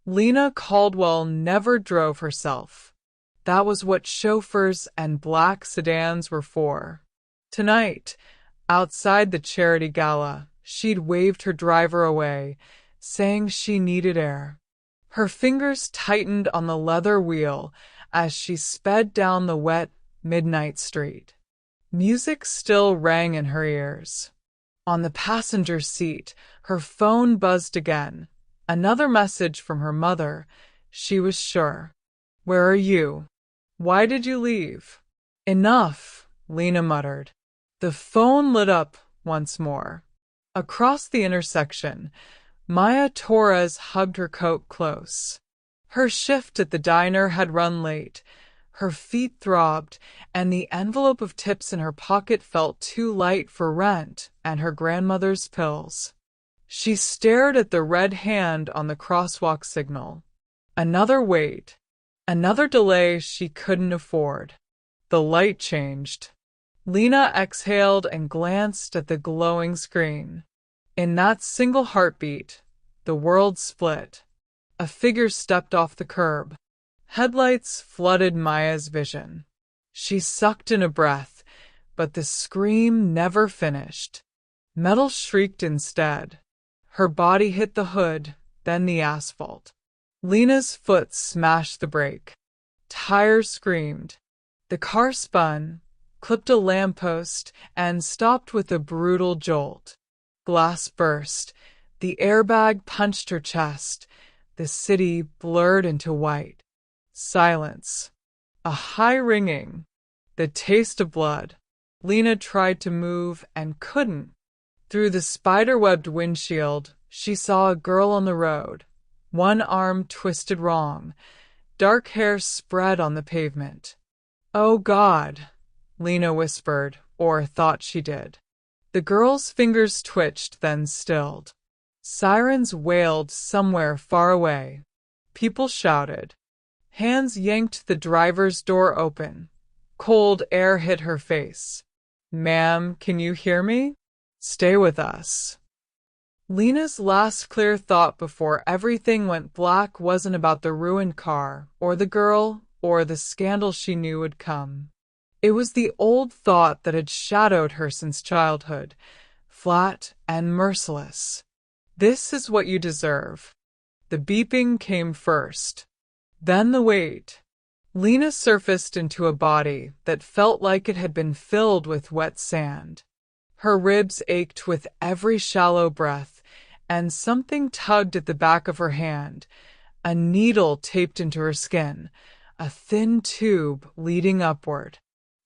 Lena Caldwell never drove herself. That was what chauffeurs and black sedans were for. Tonight, outside the charity gala, she'd waved her driver away, saying she needed air. Her fingers tightened on the leather wheel as she sped down the wet, midnight street. Music still rang in her ears. On the passenger seat, her phone buzzed again. Another message from her mother, she was sure. "Where are you? Why did you leave?" "Enough," Lena muttered. The phone lit up once more. Across the intersection, Maya Torres hugged her coat close. Her shift at the diner had run late. Her feet throbbed, and the envelope of tips in her pocket felt too light for rent and her grandmother's pills. She stared at the red hand on the crosswalk signal. Another wait. Another delay she couldn't afford. The light changed. Lena exhaled and glanced at the glowing screen. In that single heartbeat, the world split. A figure stepped off the curb. Headlights flooded Maya's vision. She sucked in a breath, but the scream never finished. Metal shrieked instead. Her body hit the hood, then the asphalt. Lena's foot smashed the brake. Tires screamed. The car spun, clipped a lamppost, and stopped with a brutal jolt. Glass burst. The airbag punched her chest. The city blurred into white. Silence. A high ringing. The taste of blood. Lena tried to move and couldn't. Through the spider-webbed windshield, she saw a girl on the road. One arm twisted wrong. Dark hair spread on the pavement. "Oh God," Lena whispered, or thought she did. The girl's fingers twitched, then stilled. Sirens wailed somewhere far away. People shouted. Hands yanked the driver's door open. Cold air hit her face. "Ma'am, can you hear me? Stay with us." Lena's last clear thought before everything went black wasn't about the ruined car, or the girl, or the scandal she knew would come. It was the old thought that had shadowed her since childhood, flat and merciless. This is what you deserve. The beeping came first. Then the wait. Lena surfaced into a body that felt like it had been filled with wet sand. Her ribs ached with every shallow breath, and something tugged at the back of her hand. A needle taped into her skin, a thin tube leading upward.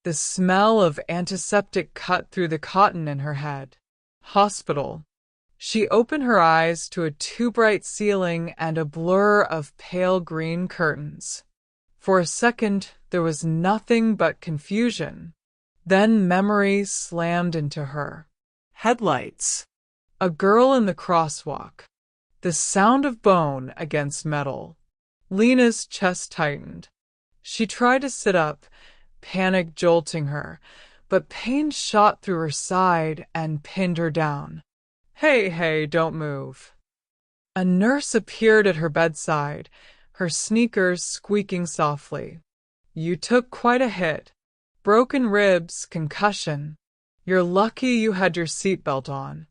The smell of antiseptic cut through the cotton in her head. Hospital. She opened her eyes to a too-bright ceiling and a blur of pale green curtains. For a second, there was nothing but confusion. Then memory slammed into her. Headlights. A girl in the crosswalk. The sound of bone against metal. Lena's chest tightened. She tried to sit up, panic jolting her, but pain shot through her side and pinned her down. Hey, don't move." A nurse appeared at her bedside, her sneakers squeaking softly. "You took quite a hit. Broken ribs, concussion. You're lucky you had your seatbelt on."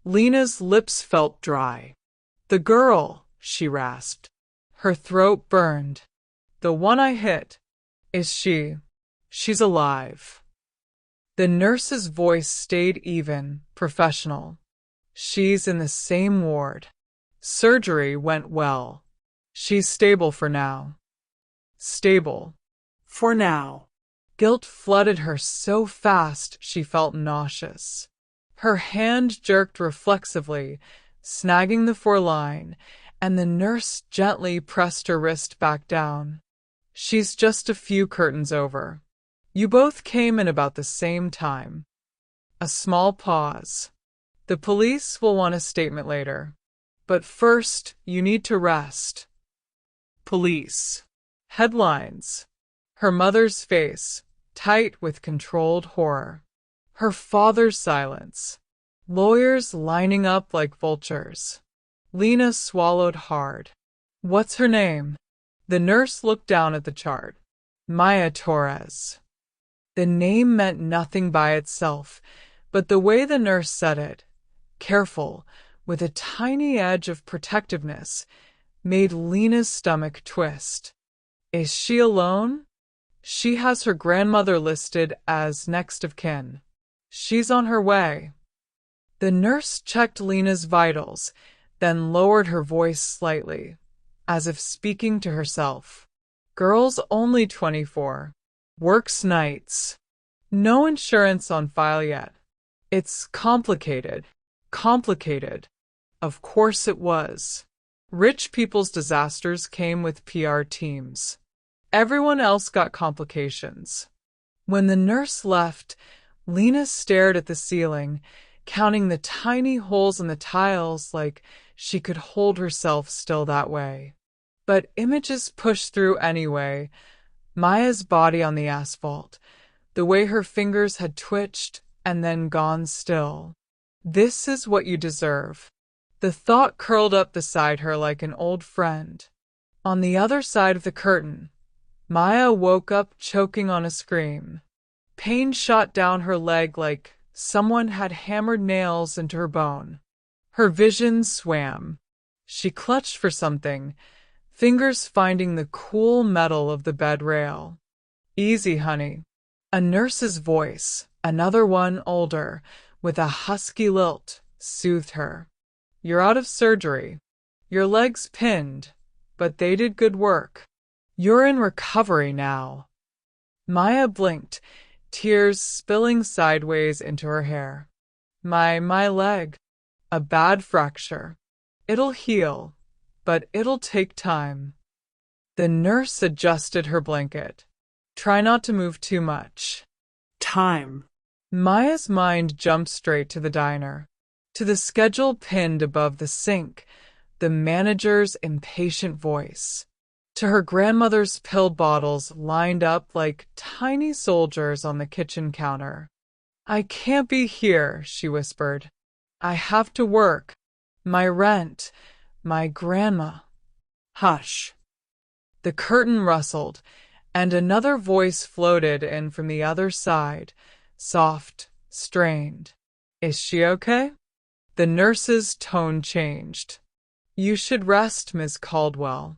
Lena's lips felt dry. "The girl," she rasped. Her throat burned. "The one I hit. Is she? She's alive." The nurse's voice stayed even, professional. "She's in the same ward. Surgery went well. She's stable for now." Stable. For now. Guilt flooded her so fast she felt nauseous. Her hand jerked reflexively, snagging the foreline, and the nurse gently pressed her wrist back down. "She's just a few curtains over. You both came in about the same time." A small pause. "The police will want a statement later. But first, you need to rest." Police. Headlines. Her mother's face, tight with controlled horror. Her father's silence. Lawyers lining up like vultures. Lena swallowed hard. What's her name? The nurse looked down at the chart. Maya Torres. The name meant nothing by itself, but the way the nurse said it, careful, with a tiny edge of protectiveness, made Lena's stomach twist. Is she alone? She has her grandmother listed as next of kin. She's on her way. The nurse checked Lena's vitals, then lowered her voice slightly, as if speaking to herself. Girl's only 24. Works nights. No insurance on file yet. It's complicated. Complicated. Of course it was. Rich people's disasters came with PR teams. Everyone else got complications. When the nurse left, Lena stared at the ceiling, counting the tiny holes in the tiles like she could hold herself still that way. But images pushed through anyway. Maya's body on the asphalt, the way her fingers had twitched and then gone still. This is what you deserve. The thought curled up beside her like an old friend. On the other side of the curtain, Maya woke up choking on a scream. Pain shot down her leg like someone had hammered nails into her bone. Her vision swam. She clutched for something, fingers finding the cool metal of the bed rail. Easy, honey. A nurse's voice, another one older, with a husky lilt, soothed her. You're out of surgery. Your leg's pinned, but they did good work. You're in recovery now. Maya blinked, tears spilling sideways into her hair. My leg. A bad fracture. It'll heal, but it'll take time. The nurse adjusted her blanket. Try not to move too much. Time. Maya's mind jumped straight to the diner, to the schedule pinned above the sink, the manager's impatient voice, to her grandmother's pill bottles lined up like tiny soldiers on the kitchen counter. I can't be here, she whispered. I have to work. My rent. My grandma. Hush. The curtain rustled, and another voice floated in from the other side, soft, strained. Is she okay? The nurse's tone changed. You should rest, Miss Caldwell.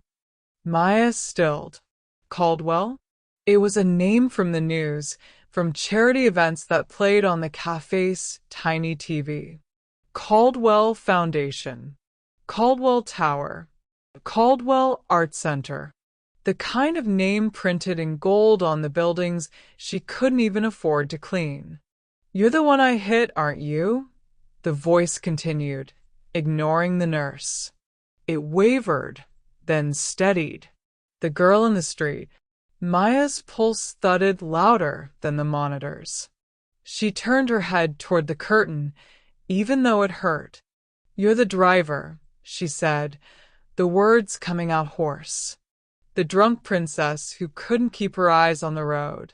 Maya stilled. Caldwell? It was a name from the news, from charity events that played on the cafe's tiny TV. Caldwell Foundation. Caldwell Tower. Caldwell Art Center. The kind of name printed in gold on the buildings she couldn't even afford to clean. You're the one I hit, aren't you? The voice continued, ignoring the nurse. It wavered, then steadied. The girl in the street. Maya's pulse thudded louder than the monitors. She turned her head toward the curtain, even though it hurt. You're the driver, she said, the words coming out hoarse. The drunk princess who couldn't keep her eyes on the road.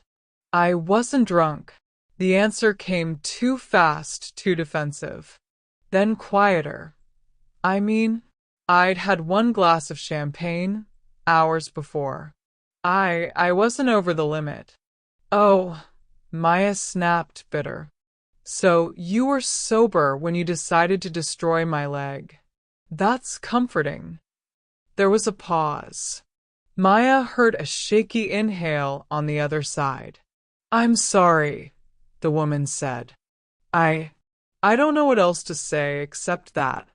I wasn't drunk. The answer came too fast, too defensive. Then quieter. I mean, I'd had one glass of champagne hours before. I wasn't over the limit. Oh, Maya snapped, bitter. So you were sober when you decided to destroy my leg. That's comforting. There was a pause. Maya heard a shaky inhale on the other side. I'm sorry, the woman said. I don't know what else to say except that.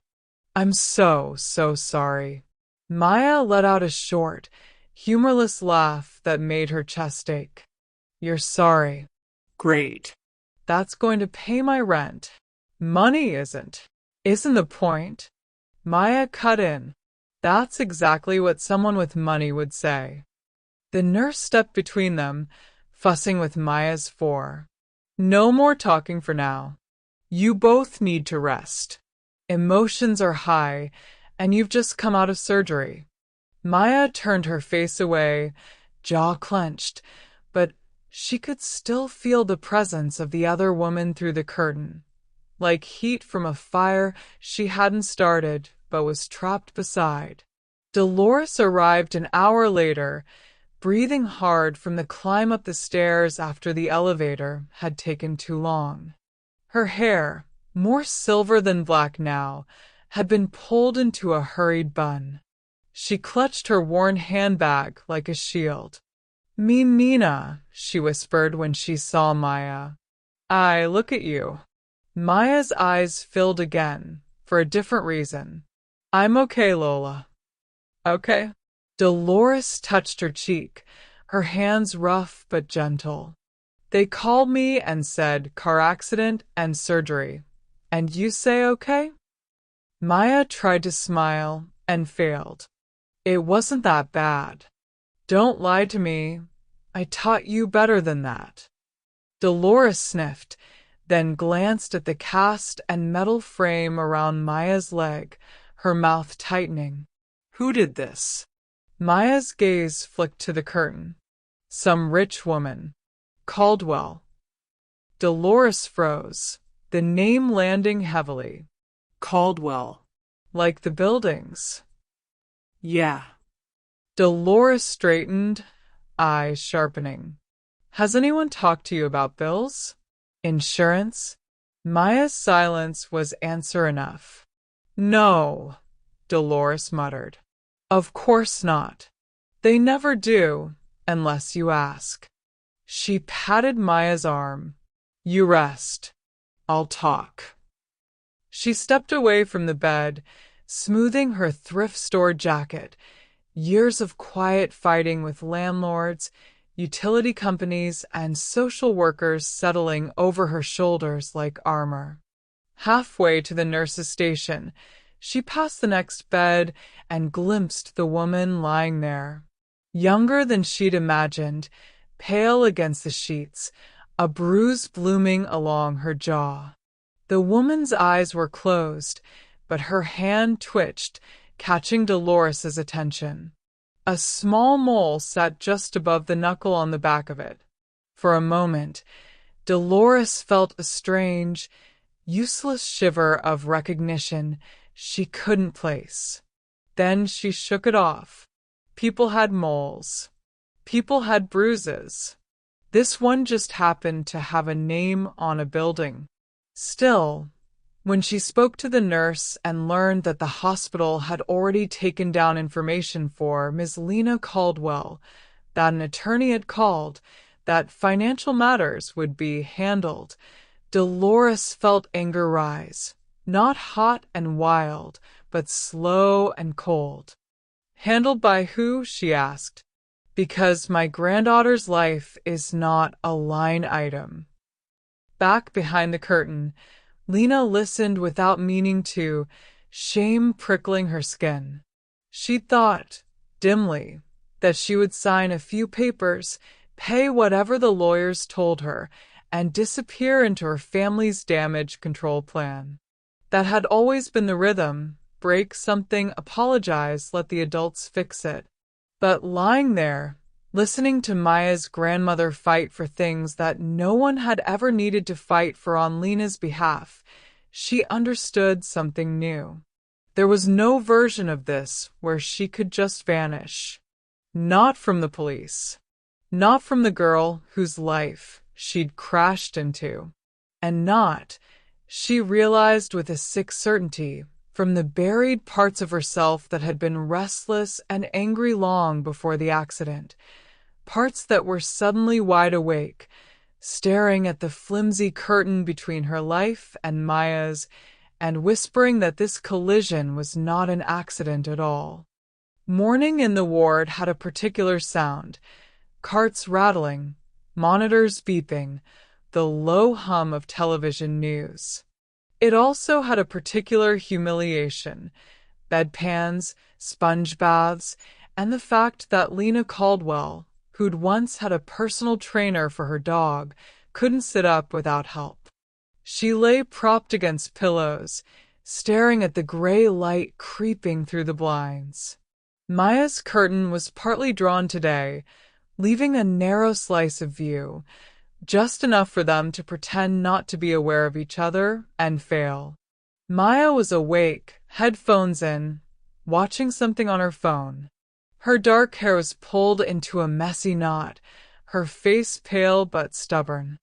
I'm so sorry. Maya let out a short, humorless laugh that made her chest ache. You're sorry. Great. That's going to pay my rent. Money isn't the point. Maya cut in. That's exactly what someone with money would say. The nurse stepped between them, fussing with Maya's four. No more talking for now. You both need to rest. Emotions are high, and you've just come out of surgery. Maya turned her face away, jaw clenched, but she could still feel the presence of the other woman through the curtain, like heat from a fire she hadn't started but was trapped beside. Dolores arrived an hour later, breathing hard from the climb up the stairs after the elevator had taken too long. Her hair, more silver than black now, had been pulled into a hurried bun. She clutched her worn handbag like a shield. "Me Mina," she whispered when she saw Maya. "I look at you." Maya's eyes filled again, for a different reason. "I'm okay, Lola." "Okay." Dolores touched her cheek, her hands rough but gentle. "They called me and said car accident and surgery. And you say okay?" Maya tried to smile and failed. "It wasn't that bad. Don't lie to me. I taught you better than that." Dolores sniffed, then glanced at the cast and metal frame around Maya's leg, her mouth tightening. Who did this? Maya's gaze flicked to the curtain. "Some rich woman. Caldwell." Dolores froze, the name landing heavily. Caldwell. "Like the buildings?" Yeah. Dolores straightened, eyes sharpening. "Has anyone talked to you about bills? Insurance?" Maya's silence was answer enough. "No," Dolores muttered. "Of course not. They never do, unless you ask." She patted Maya's arm. "You rest. I'll talk." She stepped away from the bed, smoothing her thrift store jacket. Years of quiet fighting with landlords, utility companies, and social workers settling over her shoulders like armor. Halfway to the nurse's station, she passed the next bed and glimpsed the woman lying there. Younger than she'd imagined, pale against the sheets, a bruise blooming along her jaw. The woman's eyes were closed, but her hand twitched, catching Dolores's attention. A small mole sat just above the knuckle on the back of it. For a moment, Dolores felt a strange, useless shiver of recognition she couldn't place. Then she shook it off. People had moles. People had bruises. This one just happened to have a name on a building. Still, when she spoke to the nurse and learned that the hospital had already taken down information for Ms. Lena Caldwell, that an attorney had called, that financial matters would be handled, Dolores felt anger rise, not hot and wild, but slow and cold. "Handled by who?" she asked. "Because my granddaughter's life is not a line item." Back behind the curtain, Lena listened without meaning to, shame prickling her skin. She'd thought, dimly, that she would sign a few papers, pay whatever the lawyers told her, and disappear into her family's damage control plan. That had always been the rhythm: break something, apologize, let the adults fix it. But lying there, listening to Maya's grandmother fight for things that no one had ever needed to fight for on Lena's behalf, she understood something new. There was no version of this where she could just vanish. Not from the police. Not from the girl whose life she'd crashed into. And not, she realized with a sick certainty, from the buried parts of herself that had been restless and angry long before the accident. Parts that were suddenly wide awake, staring at the flimsy curtain between her life and Maya's, and whispering that this collision was not an accident at all. Morning in the ward had a particular sound: carts rattling, monitors beeping, the low hum of television news. It also had a particular humiliation: bedpans, sponge baths, and the fact that Lena Caldwell, who'd once had a personal trainer for her dog, couldn't sit up without help. She lay propped against pillows, staring at the gray light creeping through the blinds. Maya's curtain was partly drawn today, leaving a narrow slice of view, just enough for them to pretend not to be aware of each other and fail. Maya was awake, headphones in, watching something on her phone. Her dark hair was pulled into a messy knot, her face pale but stubborn.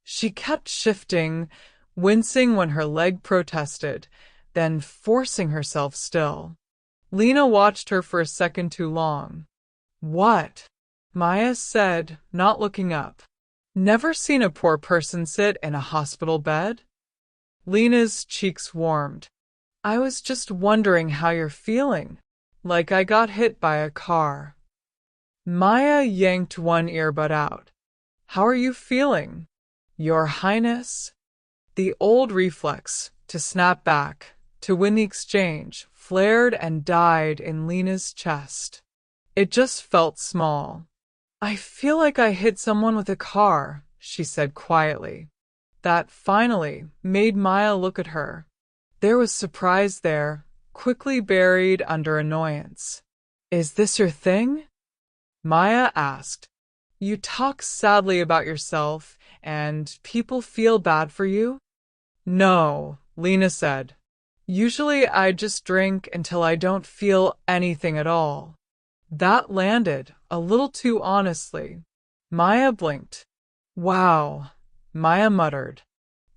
She kept shifting, wincing when her leg protested, then forcing herself still. Lena watched her for a second too long. What? Maya said, not looking up. Never seen a poor person sit in a hospital bed? Lena's cheeks warmed. I was just wondering how you're feeling. Like I got hit by a car. Maya yanked one earbud out. How are you feeling? Your Highness? The old reflex, to snap back, to win the exchange, flared and died in Lena's chest. It just felt small. I feel like I hit someone with a car, she said quietly. That finally made Maya look at her. There was surprise there, quickly buried under annoyance. Is this your thing? Maya asked. You talk sadly about yourself, and people feel bad for you? No, Lena said. Usually I just drink until I don't feel anything at all. That landed a little too honestly. Maya blinked. Wow, Maya muttered.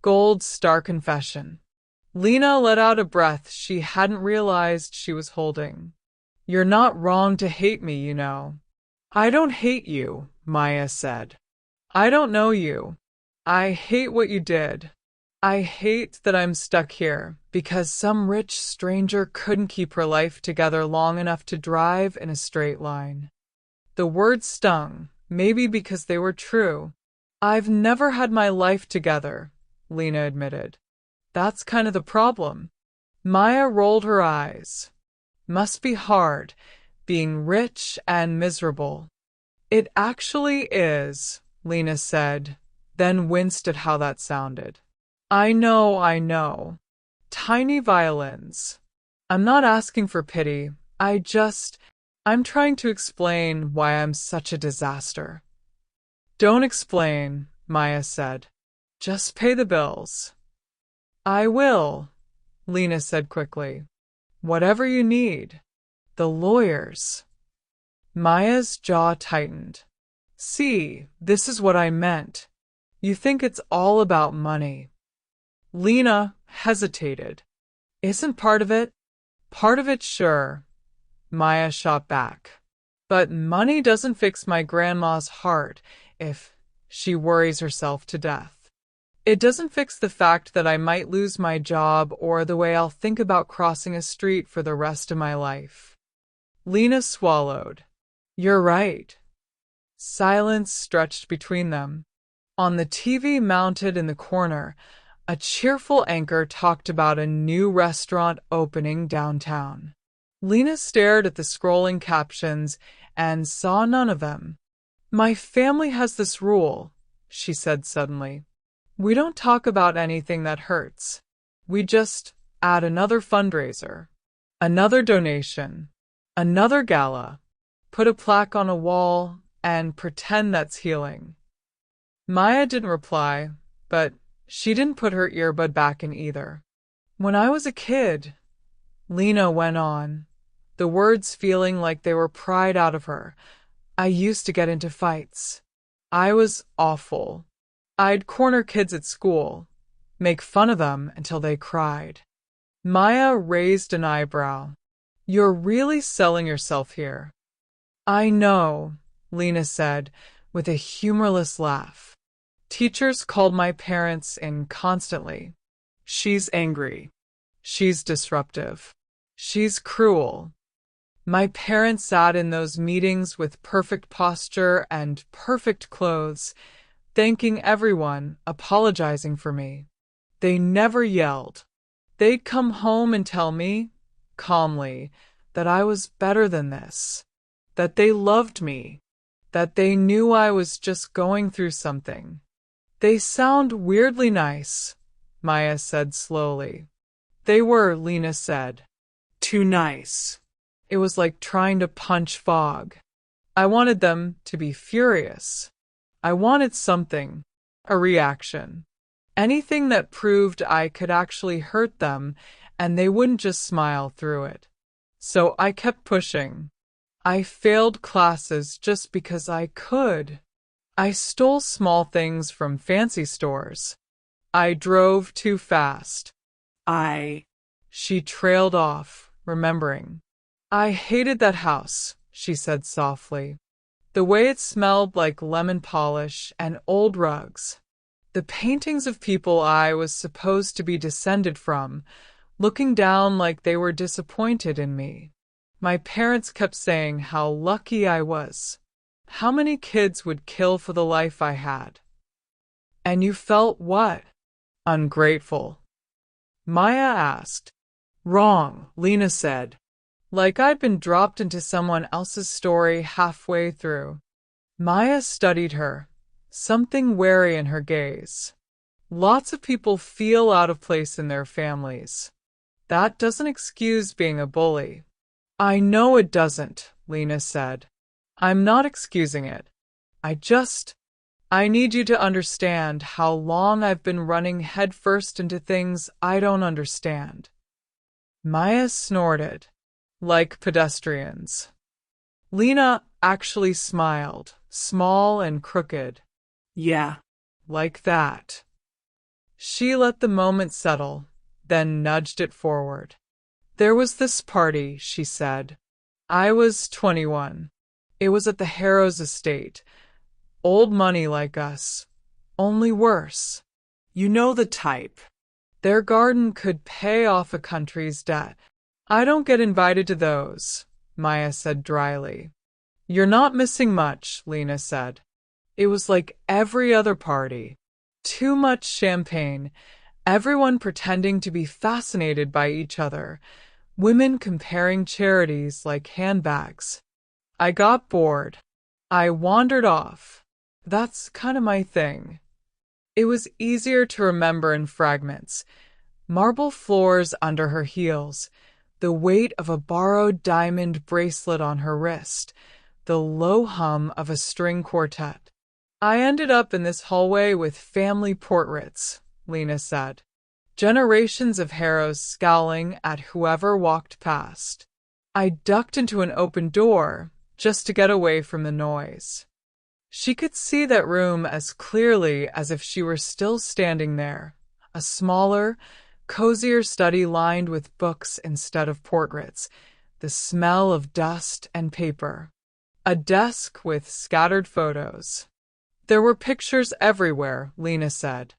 Gold star confession. Lena let out a breath she hadn't realized she was holding. You're not wrong to hate me, you know. I don't hate you, Maya said. I don't know you. I hate what you did. I hate that I'm stuck here because some rich stranger couldn't keep her life together long enough to drive in a straight line. The words stung, maybe because they were true. I've never had my life together, Lena admitted. That's kind of the problem. Maya rolled her eyes. Must be hard, being rich and miserable. It actually is, Lena said, then winced at how that sounded. I know. Tiny violins. I'm not asking for pity. I'm trying to explain why I'm such a disaster. Don't explain, Maya said. Just pay the bills. I will, Lena said quickly. Whatever you need. The lawyers. Maya's jaw tightened. See, this is what I meant. You think it's all about money. Lena hesitated. Isn't part of it? Part of it, sure. Maya shot back. But money doesn't fix my grandma's heart if she worries herself to death. It doesn't fix the fact that I might lose my job or the way I'll think about crossing a street for the rest of my life. Lena swallowed. You're right. Silence stretched between them. On the TV mounted in the corner, a cheerful anchor talked about a new restaurant opening downtown. Lena stared at the scrolling captions and saw none of them. My family has this rule, she said suddenly. We don't talk about anything that hurts. We just add another fundraiser, another donation, another gala, put a plaque on a wall, and pretend that's healing. Maya didn't reply, but she didn't put her earbud back in either. When I was a kid, Lena went on, the words feeling like they were pried out of her, I used to get into fights. I was awful. I'd corner kids at school, make fun of them until they cried. Maya raised an eyebrow. You're really selling yourself here. I know, Lena said, with a humorless laugh. Teachers called my parents in constantly. She's angry. She's disruptive. She's cruel. My parents sat in those meetings with perfect posture and perfect clothes, thanking everyone, apologizing for me. They never yelled. They'd come home and tell me, calmly, that I was better than this, that they loved me, that they knew I was just going through something. They sound weirdly nice, Maya said slowly. They were, Lena said. Too nice. It was like trying to punch fog. I wanted them to be furious. I wanted something, a reaction. Anything that proved I could actually hurt them and they wouldn't just smile through it. So I kept pushing. I failed classes just because I could. I stole small things from fancy stores. I drove too fast. I. She trailed off, remembering. I hated that house, she said softly. The way it smelled like lemon polish and old rugs. The paintings of people I was supposed to be descended from, looking down like they were disappointed in me. My parents kept saying how lucky I was. How many kids would kill for the life I had? And you felt what? Ungrateful. Maya asked. Wrong, Lena said. Like I'd been dropped into someone else's story halfway through. Maya studied her, something wary in her gaze. Lots of people feel out of place in their families. That doesn't excuse being a bully. I know it doesn't, Lena said. I'm not excusing it. I need you to understand how long I've been running headfirst into things I don't understand. Maya snorted, like pedestrians. Lena actually smiled, small and crooked. Yeah. Like that. She let the moment settle, then nudged it forward. There was this party, she said. I was 21. It was at the Harrows estate. Old money like us. Only worse. You know the type. Their garden could pay off a country's debt. I don't get invited to those, Maya said dryly. You're not missing much, Lena said. It was like every other party. Too much champagne, everyone pretending to be fascinated by each other, women comparing charities like handbags. I got bored. I wandered off. That's kind of my thing. It was easier to remember in fragments. Marble floors under her heels, the weight of a borrowed diamond bracelet on her wrist, the low hum of a string quartet. I ended up in this hallway with family portraits, Lena said. Generations of Harrows scowling at whoever walked past. I ducked into an open door just to get away from the noise. She could see that room as clearly as if she were still standing there, a smaller, cozier study lined with books instead of portraits, the smell of dust and paper. A desk with scattered photos. There were pictures everywhere, Lena said.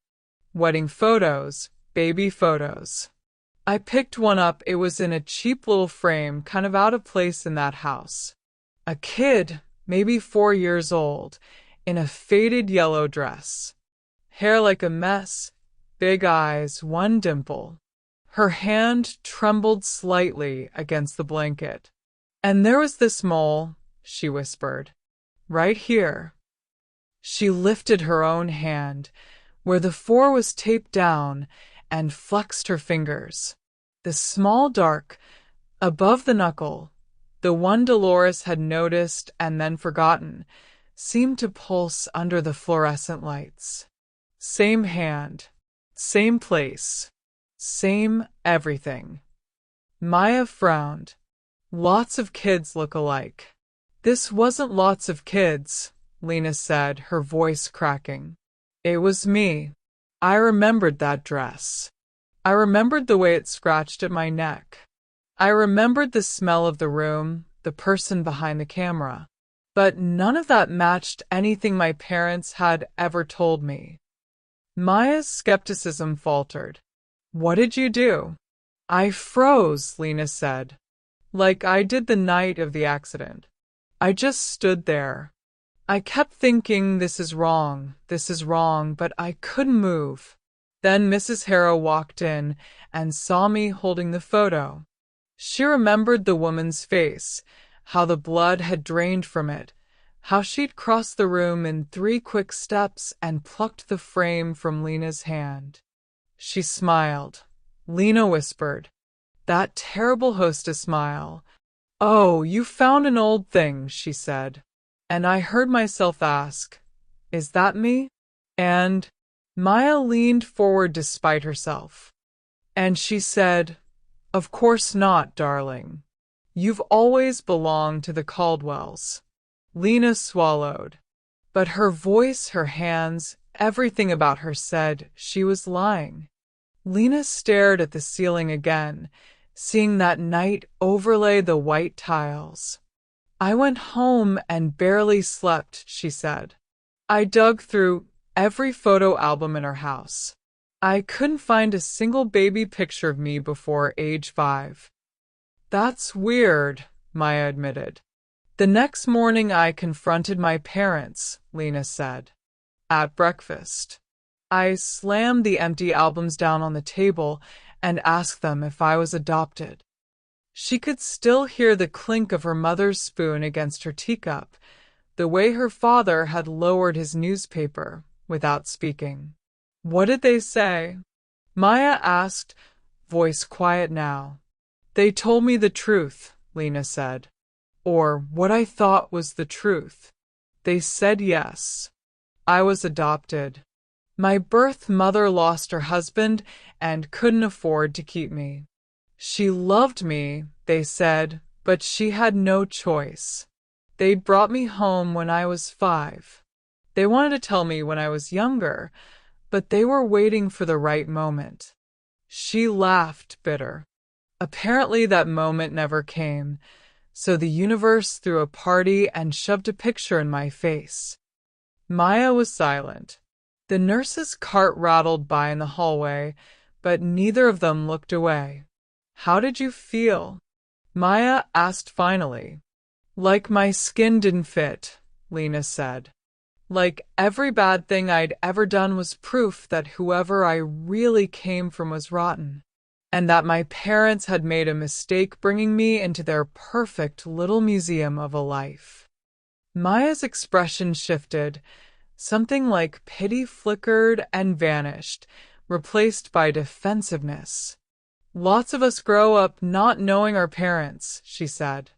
Wedding photos, baby photos. I picked one up. It was in a cheap little frame, kind of out of place in that house. A kid, maybe 4 years old, in a faded yellow dress. Hair like a mess, big eyes, one dimple. Her hand trembled slightly against the blanket. And there was this mole, she whispered. Right here. She lifted her own hand, where the 4 was taped down, and flexed her fingers. The small dark, above the knuckle, the one Dolores had noticed and then forgotten, seemed to pulse under the fluorescent lights. Same hand, same place, same everything. Maya frowned. Lots of kids look alike. This wasn't lots of kids, Lena said, her voice cracking. It was me. I remembered that dress. I remembered the way it scratched at my neck. I remembered the smell of the room, the person behind the camera. But none of that matched anything my parents had ever told me. Maya's skepticism faltered. What did you do? I froze, Lena said. Like I did the night of the accident. I just stood there. I kept thinking, this is wrong, but I couldn't move. Then Mrs. Harrow walked in and saw me holding the photo. She remembered the woman's face, how the blood had drained from it, how she'd crossed the room in 3 quick steps and plucked the frame from Lena's hand. She smiled. Lena whispered, that terrible hostess smile. Oh, you found an old thing, she said. And I heard myself ask, is that me? And Maya leaned forward despite herself. And she said, of course not, darling. You've always belonged to the Caldwells. Lena swallowed. But her voice, her hands, everything about her said she was lying. Lena stared at the ceiling again, seeing that night overlay the white tiles. I went home and barely slept, she said. I dug through every photo album in her house. I couldn't find a single baby picture of me before age 5. That's weird, Maya admitted. The next morning I confronted my parents, Lena said. At breakfast. I slammed the empty albums down on the table and asked them if I was adopted. She could still hear the clink of her mother's spoon against her teacup, the way her father had lowered his newspaper without speaking. What did they say? Maya asked, voice quiet now. They told me the truth, Lena said. Or what I thought was the truth. They said yes. I was adopted. My birth mother lost her husband and couldn't afford to keep me. She loved me, they said, but she had no choice. They'd brought me home when I was 5. They wanted to tell me when I was younger, but they were waiting for the right moment. She laughed, bitter. Apparently that moment never came, so the universe threw a party and shoved a picture in my face. Maya was silent. The nurse's cart rattled by in the hallway, but neither of them looked away. How did you feel? Maya asked finally. Like my skin didn't fit, Lena said. Like every bad thing I'd ever done was proof that whoever I really came from was rotten, and that my parents had made a mistake bringing me into their perfect little museum of a life. Maya's expression shifted. Something like pity flickered and vanished, replaced by defensiveness. Lots of us grow up not knowing our parents, she said.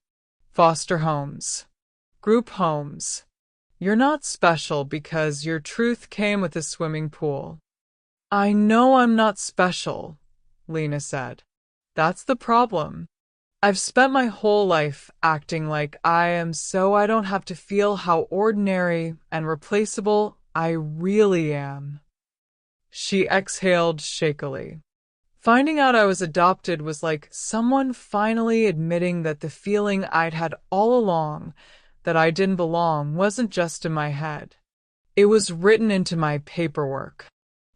Foster homes. Group homes. You're not special because your truth came with a swimming pool. I know I'm not special, Lena said. That's the problem. I've spent my whole life acting like I am so I don't have to feel how ordinary and replaceable I really am. She exhaled shakily. Finding out I was adopted was like someone finally admitting that the feeling I'd had all along, that I didn't belong, wasn't just in my head. It was written into my paperwork.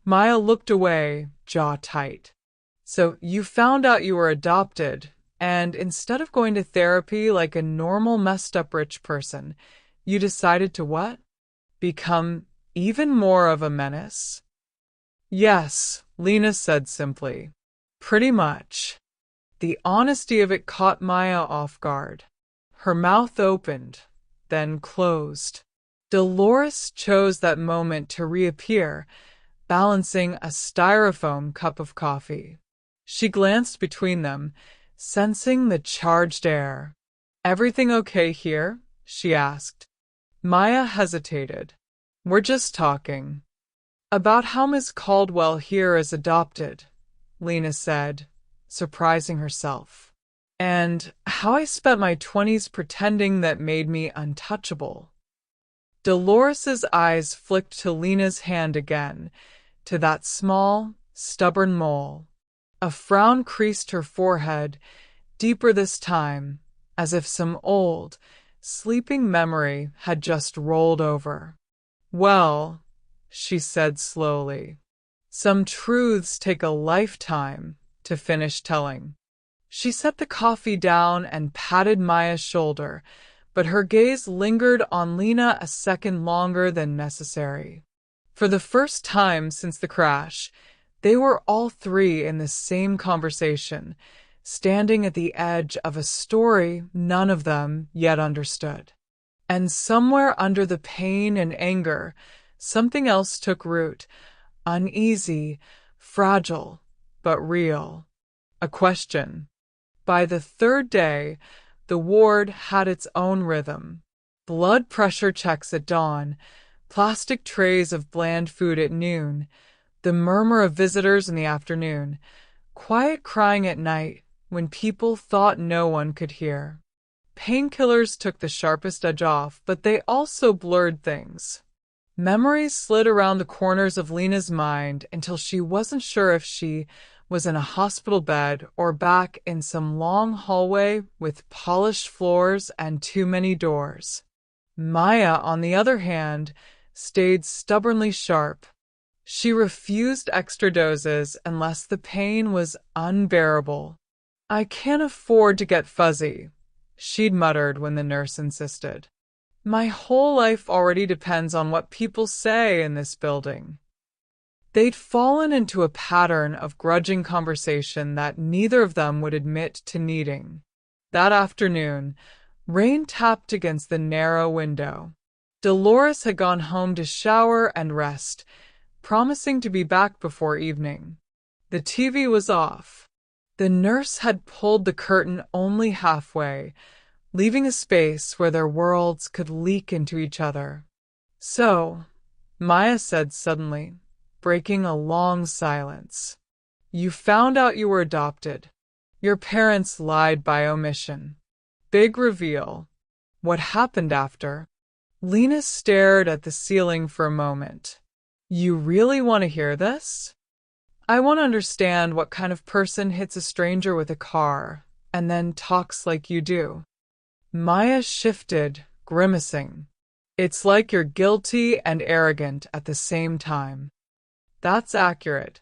Maya looked away, jaw tight. So you found out you were adopted, and instead of going to therapy like a normal messed up rich person, you decided to what? Become even more of a menace? Yes, Lena said simply. Pretty much. The honesty of it caught Maya off guard. Her mouth opened, then closed. Dolores chose that moment to reappear, balancing a styrofoam cup of coffee. She glanced between them, sensing the charged air. Everything okay here? She asked. Maya hesitated. We're just talking. About how Miss Caldwell here is adopted, Lena said, surprising herself. And how I spent my 20s pretending that made me untouchable. Dolores's eyes flicked to Lena's hand again, to that small, stubborn mole. A frown creased her forehead, deeper this time, as if some old, sleeping memory had just rolled over. Well, she said slowly, some truths take a lifetime to finish telling. She set the coffee down and patted Maya's shoulder, but her gaze lingered on Lena a second longer than necessary. For the first time since the crash, they were all three in the same conversation, standing at the edge of a story none of them yet understood. And somewhere under the pain and anger, something else took root, uneasy, fragile, but real. A question. By the third day, the ward had its own rhythm. Blood pressure checks at dawn, plastic trays of bland food at noon, the murmur of visitors in the afternoon, quiet crying at night, when people thought no one could hear. Painkillers took the sharpest edge off, but they also blurred things. Memories slid around the corners of Lena's mind until she wasn't sure if she was in a hospital bed or back in some long hallway with polished floors and too many doors. Maya, on the other hand, stayed stubbornly sharp. She refused extra doses unless the pain was unbearable. "I can't afford to get fuzzy," she'd muttered when the nurse insisted. "My whole life already depends on what people say in this building." They'd fallen into a pattern of grudging conversation that neither of them would admit to needing. That afternoon, rain tapped against the narrow window. Dolores had gone home to shower and rest, promising to be back before evening. The TV was off. The nurse had pulled the curtain only halfway, leaving a space where their worlds could leak into each other. "So," Maya said suddenly, breaking a long silence, "you found out you were adopted. Your parents lied by omission." Big reveal. What happened after? Lena stared at the ceiling for a moment. "You really want to hear this? I want to understand what kind of person hits a stranger with a car and then talks like you do." Maya shifted, grimacing. "It's like you're guilty and arrogant at the same time." "That's accurate,"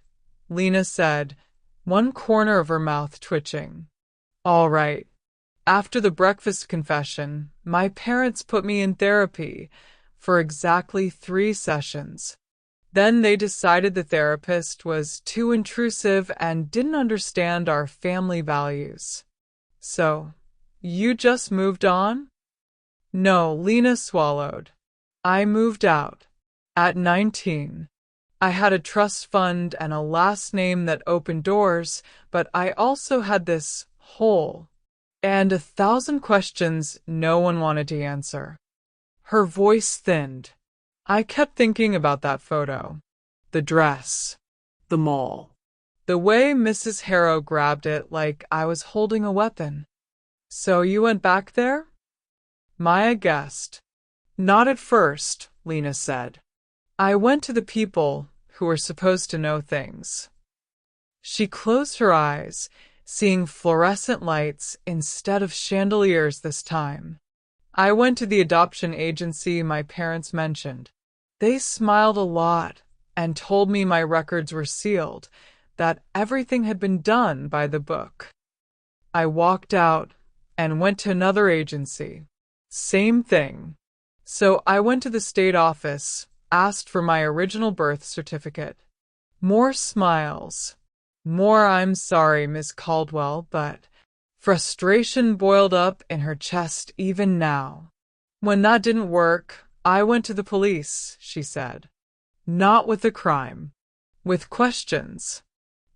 Lena said, one corner of her mouth twitching. "All right. After the breakfast confession, my parents put me in therapy for exactly 3 sessions. Then they decided the therapist was too intrusive and didn't understand our family values." "So, you just moved on?" "No," Lena swallowed. "I moved out. At 19. I had a trust fund and a last name that opened doors, but I also had this hole. And 1,000 questions no one wanted to answer." Her voice thinned. "I kept thinking about that photo. The dress. The mall. The way Mrs. Harrow grabbed it like I was holding a weapon." "So you went back there?" Maya guessed. "Not at first," Lena said. "I went to the people who were supposed to know things." She closed her eyes, seeing fluorescent lights instead of chandeliers this time. "I went to the adoption agency my parents mentioned. They smiled a lot and told me my records were sealed, that everything had been done by the book. I walked out and went to another agency. Same thing. So I went to the state office, asked for my original birth certificate." More smiles. More "I'm sorry, Miss Caldwell, but..." Frustration boiled up in her chest even now. "When that didn't work, I went to the police," she said. "Not with a crime. With questions.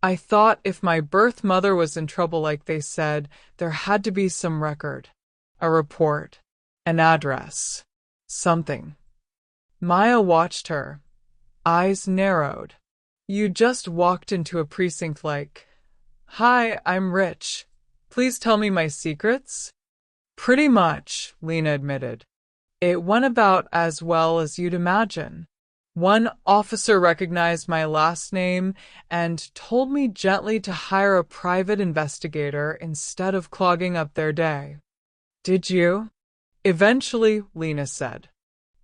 I thought if my birth mother was in trouble like they said, there had to be some record. A report. An address. Something." Maya watched her, eyes narrowed. "You just walked into a precinct like, 'Hi, I'm rich. Please tell me my secrets?'" "Pretty much," Lena admitted. "It went about as well as you'd imagine. One officer recognized my last name and told me gently to hire a private investigator instead of clogging up their day." "Did you?" "Eventually," Lena said.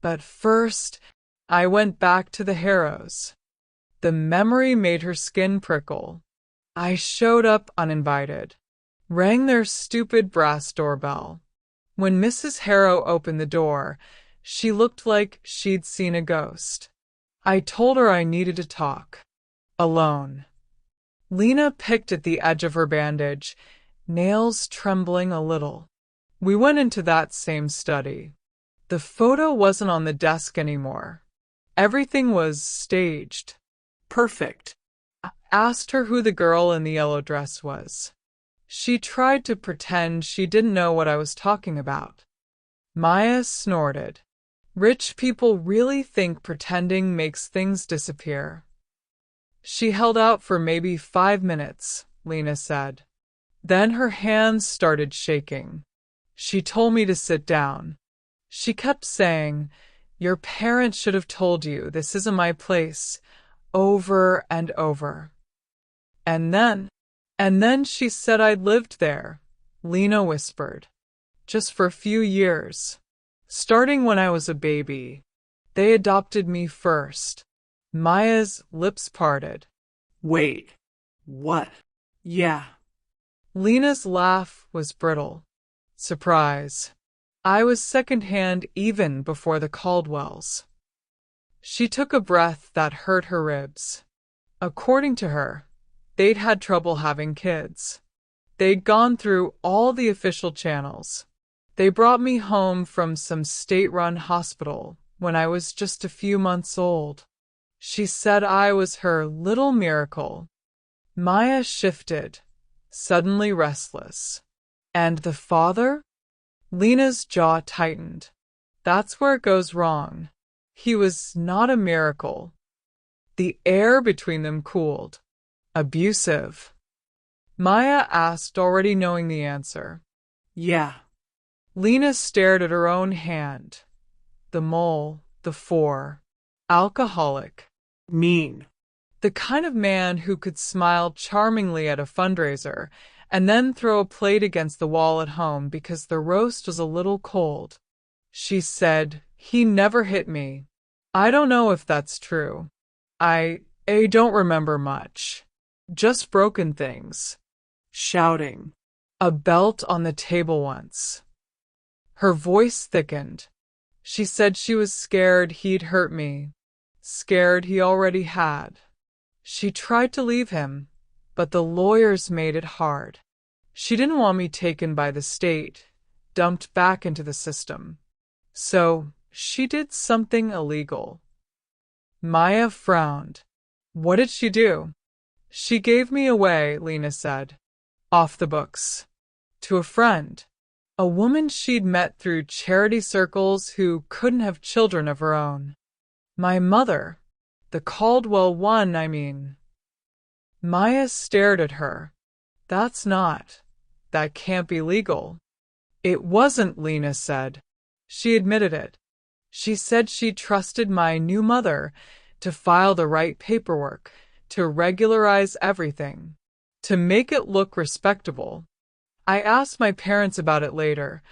"But first, I went back to the Harrows." The memory made her skin prickle. "I showed up uninvited. Rang their stupid brass doorbell. When Mrs. Harrow opened the door, she looked like she'd seen a ghost. I told her I needed to talk. Alone." Lena picked at the edge of her bandage, nails trembling a little. "We went into that same study. The photo wasn't on the desk anymore. Everything was staged." Perfect. I asked her who the girl in the yellow dress was. She tried to pretend she didn't know what I was talking about. Maya snorted. "Rich people really think pretending makes things disappear." "She held out for maybe 5 minutes," Lena said. Then her hands started shaking. She told me to sit down. She kept saying, "Your parents should have told you this isn't my place," over and over. And then she said I'd lived there, Lena whispered, just for a few years. Starting when I was a baby. They adopted me first. Maya's lips parted. Wait. What? Yeah. Lena's laugh was brittle. Surprise. I was secondhand even before the Caldwells. She took a breath that hurt her ribs. According to her, they'd had trouble having kids. They'd gone through all the official channels. They brought me home from some state-run hospital when I was just a few months old. She said I was her little miracle. Maya shifted, suddenly restless. And the father? Lena's jaw tightened. That's where it goes wrong. He was not a miracle. The air between them cooled. Abusive. Maya asked, already knowing the answer. Yeah. Lena stared at her own hand. The mole, the 4. Alcoholic. Mean. The kind of man who could smile charmingly at a fundraiser and then throw a plate against the wall at home because the roast was a little cold. She said, "He never hit me. I don't know if that's true. I don't remember much. Just broken things." Shouting. A belt on the table once. Her voice thickened. She said she was scared he'd hurt me. Scared he already had. She tried to leave him, but the lawyers made it hard. She didn't want me taken by the state, dumped back into the system. So she did something illegal. Maya frowned. What did she do? She gave me away, Lena said. Off the books. To a friend. A woman she'd met through charity circles who couldn't have children of her own. My mother. The Caldwell one, I mean. Maya stared at her. That can't be legal. It wasn't, Lena said. She admitted it. She said she trusted my new mother to file the right paperwork, to regularize everything, to make it look respectable. I asked my parents about it later.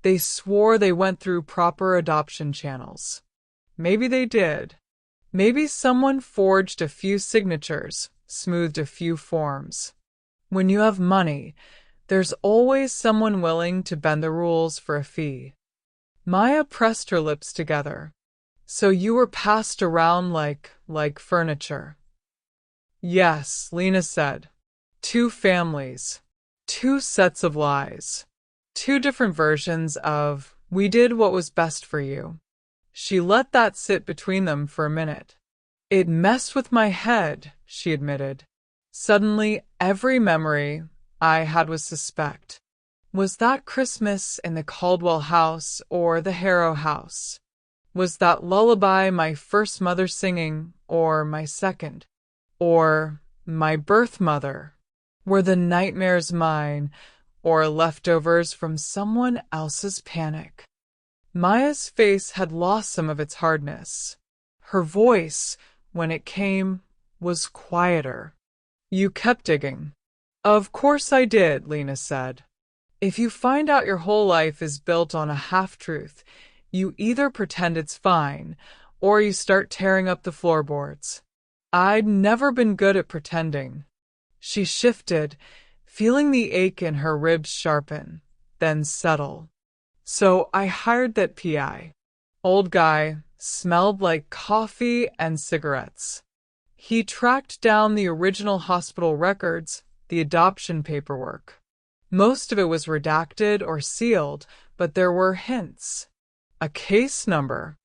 They swore they went through proper adoption channels. Maybe they did. Maybe someone forged a few signatures, smoothed a few forms. When you have money, there's always someone willing to bend the rules for a fee. Maya pressed her lips together. So you were passed around like furniture. Yes, Lena said. 2 families. 2 sets of lies. 2 different versions of, we did what was best for you. She let that sit between them for a minute. It messed with my head, she admitted. Suddenly, every memory I had was suspect. Was that Christmas in the Caldwell house or the Harrow house? Was that lullaby my first mother singing, or my second? Or my birth mother? Were the nightmares mine, or leftovers from someone else's panic? Maya's face had lost some of its hardness. Her voice, when it came, was quieter. You kept digging. Of course I did, Lena said. If you find out your whole life is built on a half-truth, you either pretend it's fine, or you start tearing up the floorboards. I'd never been good at pretending. She shifted, feeling the ache in her ribs sharpen, then settle. So I hired that PI. Old guy, smelled like coffee and cigarettes. He tracked down the original hospital records, the adoption paperwork. Most of it was redacted or sealed, but there were hints. A case number,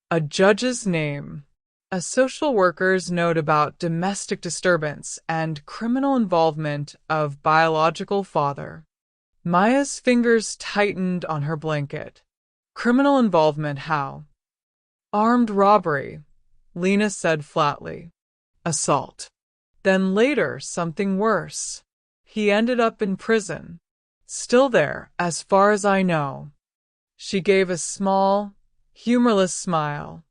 a judge's name, a social worker's note about domestic disturbance and criminal involvement of biological father. Maya's fingers tightened on her blanket. Criminal involvement how? Armed robbery, Lena said flatly. Assault. Then later, something worse. He ended up in prison. Still there, as far as I know. She gave a small, humorless smile.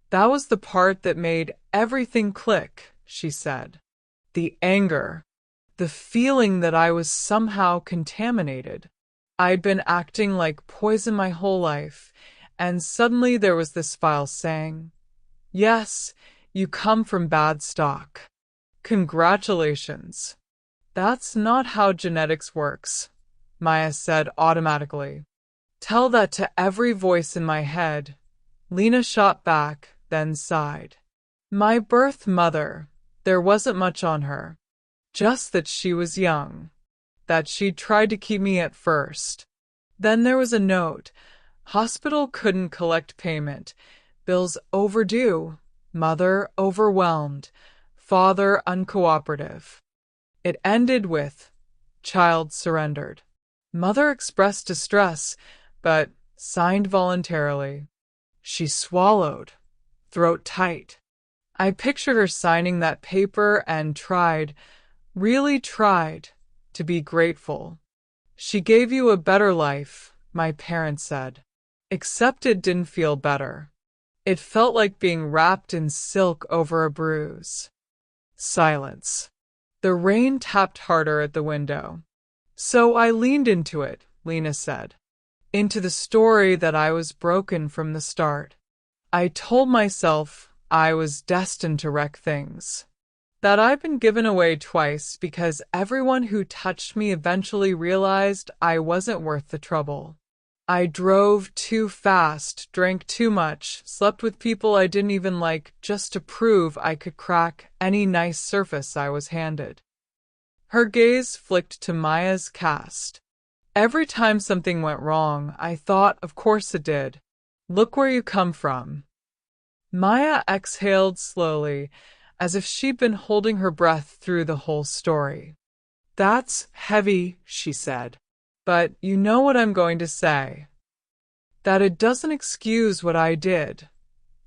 That was the part that made everything click, she said. The anger. The feeling that I was somehow contaminated. I'd been acting like poison my whole life, and suddenly there was this file saying, "Yes, you come from bad stock. Congratulations." That's not how genetics works, Maya said automatically. Tell that to every voice in my head. Lena shot back, then sighed. My birth mother, there wasn't much on her. Just that she was young. That she'd tried to keep me at first. Then there was a note. Hospital couldn't collect payment. Bills overdue. Mother overwhelmed. Father uncooperative. It ended with, child surrendered. Mother expressed distress, but signed voluntarily. She swallowed, throat tight. I pictured her signing that paper and tried, really tried, to be grateful. She gave you a better life, my parents said. Except it didn't feel better. It felt like being wrapped in silk over a bruise. Silence. The rain tapped harder at the window. So I leaned into it, Lena said. Into the story that I was broken from the start. I told myself I was destined to wreck things. That I'd been given away twice because everyone who touched me eventually realized I wasn't worth the trouble. I drove too fast, drank too much, slept with people I didn't even like just to prove I could crack any nice surface I was handed. Her gaze flicked to Maya's cast. Every time something went wrong, I thought, of course it did. Look where you come from. Maya exhaled slowly, as if she'd been holding her breath through the whole story. That's heavy, she said. But you know what I'm going to say. That it doesn't excuse what I did,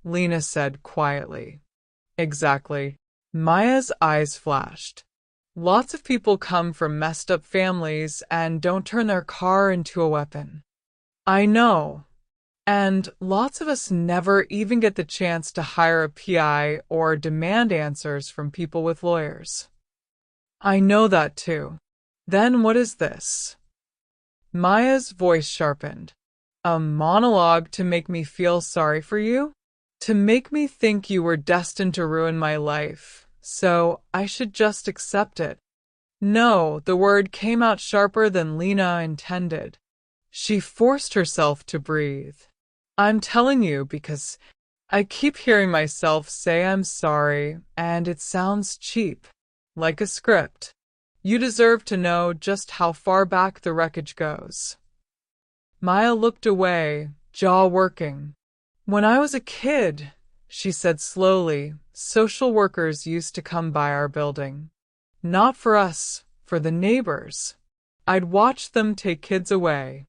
Lena said quietly. Exactly. Maya's eyes flashed. Lots of people come from messed up families and don't turn their car into a weapon. I know. And lots of us never even get the chance to hire a PI or demand answers from people with lawyers. I know that too. Then what is this? Maya's voice sharpened. A monologue to make me feel sorry for you? To make me think you were destined to ruin my life, so I should just accept it. No, the word came out sharper than Lena intended. She forced herself to breathe. I'm telling you because I keep hearing myself say I'm sorry, and it sounds cheap, like a script. You deserve to know just how far back the wreckage goes. Maya looked away, jaw working. When I was a kid, she said slowly, social workers used to come by our building. Not for us, for the neighbors. I'd watch them take kids away.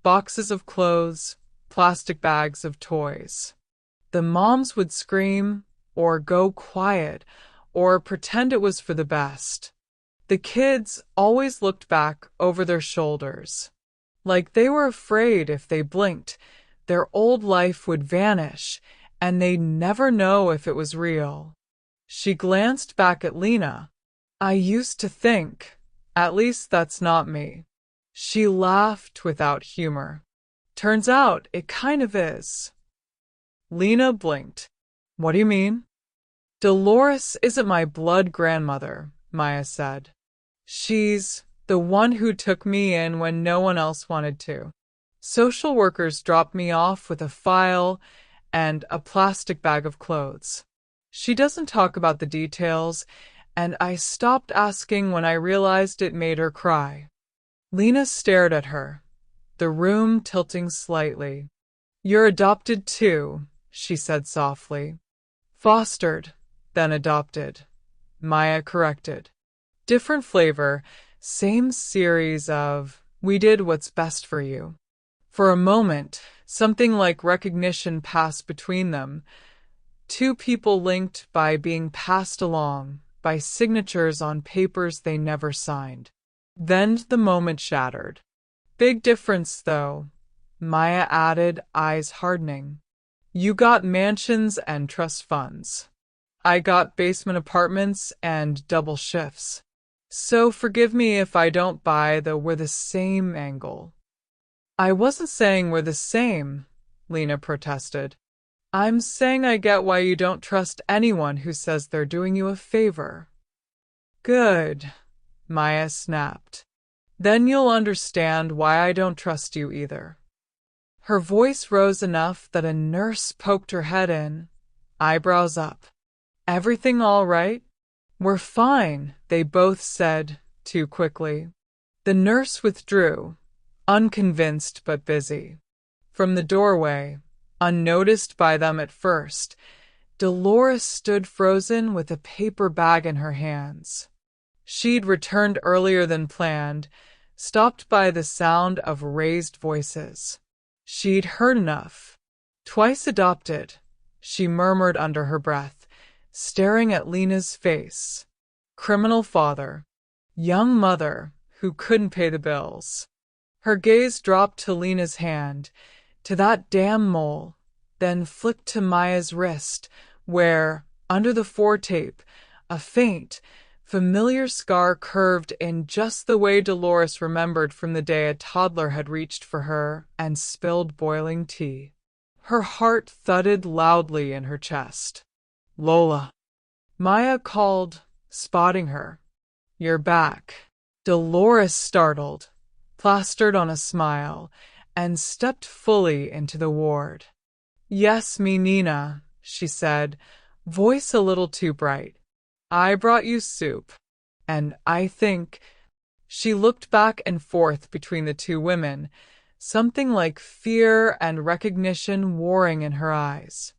Boxes of clothes, plastic bags of toys. The moms would scream, or go quiet, or pretend it was for the best. The kids always looked back over their shoulders, like they were afraid if they blinked, their old life would vanish, and they'd never know if it was real. She glanced back at Lena. I used to think, at least that's not me. She laughed without humor. Turns out it kind of is. Lena blinked. What do you mean? Dolores isn't my blood grandmother, Maya said. She's the one who took me in when no one else wanted to. Social workers dropped me off with a file and a plastic bag of clothes. She doesn't talk about the details, and I stopped asking when I realized it made her cry. Lena stared at her, the room tilting slightly. You're adopted too, she said softly. Fostered, then adopted, Maya corrected. Different flavor, same series of, we did what's best for you. For a moment, something like recognition passed between them. Two people linked by being passed along, by signatures on papers they never signed. Then the moment shattered. Big difference, though, Maya added, eyes hardening. You got mansions and trust funds. I got basement apartments and double shifts. So forgive me if I don't buy the we're the same angle. I wasn't saying we're the same, Lena protested. I'm saying I get why you don't trust anyone who says they're doing you a favor. Good, Maya snapped. Then you'll understand why I don't trust you either. Her voice rose enough that a nurse poked her head in, eyebrows up. Everything all right? We're fine, they both said, too quickly. The nurse withdrew, unconvinced but busy. From the doorway, unnoticed by them at first, Dolores stood frozen with a paper bag in her hands. She'd returned earlier than planned, stopped by the sound of raised voices. She'd heard enough. Twice adopted, she murmured under her breath, staring at Lena's face. Criminal father. Young mother who couldn't pay the bills. Her gaze dropped to Lena's hand, to that damn mole, then flicked to Maya's wrist, where, under the foretape, a faint, familiar scar curved in just the way Dolores remembered from the day a toddler had reached for her and spilled boiling tea. Her heart thudded loudly in her chest. Lola. Maya called, spotting her. You're back. Dolores startled, plastered on a smile, and stepped fully into the ward. Yes, me Nina, she said, voice a little too bright. I brought you soup, and I think... She looked back and forth between the two women, something like fear and recognition warring in her eyes.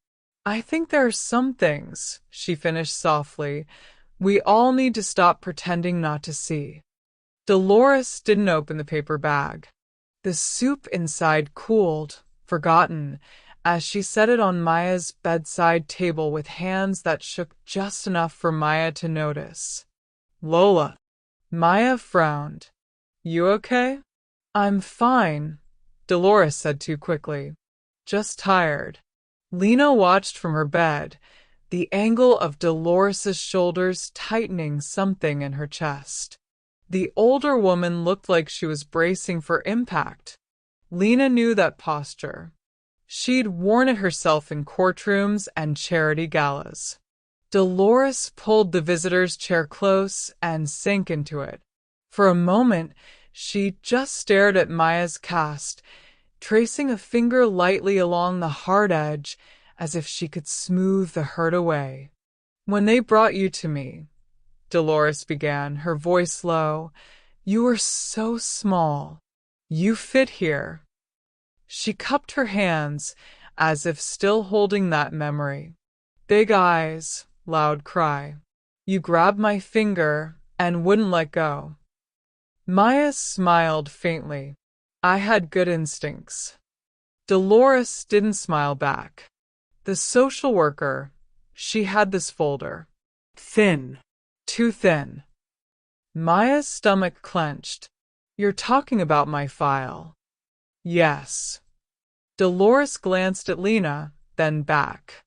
I think there are some things, she finished softly, we all need to stop pretending not to see. Dolores didn't open the paper bag. The soup inside cooled, forgotten, as she set it on Maya's bedside table with hands that shook just enough for Maya to notice. Lola. Maya frowned. You okay? I'm fine, Dolores said too quickly. Just tired. Lena watched from her bed, the angle of Dolores's shoulders tightening something in her chest. The older woman looked like she was bracing for impact. Lena knew that posture. She'd worn it herself in courtrooms and charity galas. Dolores pulled the visitor's chair close and sank into it. For a moment, she just stared at Maya's cast, tracing a finger lightly along the hard edge as if she could smooth the hurt away. When they brought you to me, Dolores began, her voice low, you were so small. You fit here. She cupped her hands, as if still holding that memory. Big eyes, loud cry. You grabbed my finger and wouldn't let go. Maya smiled faintly. I had good instincts. Dolores didn't smile back. The social worker, she had this folder. Thin. Too thin. Maya's stomach clenched. You're talking about my file. Yes. Dolores glanced at Lena, then back.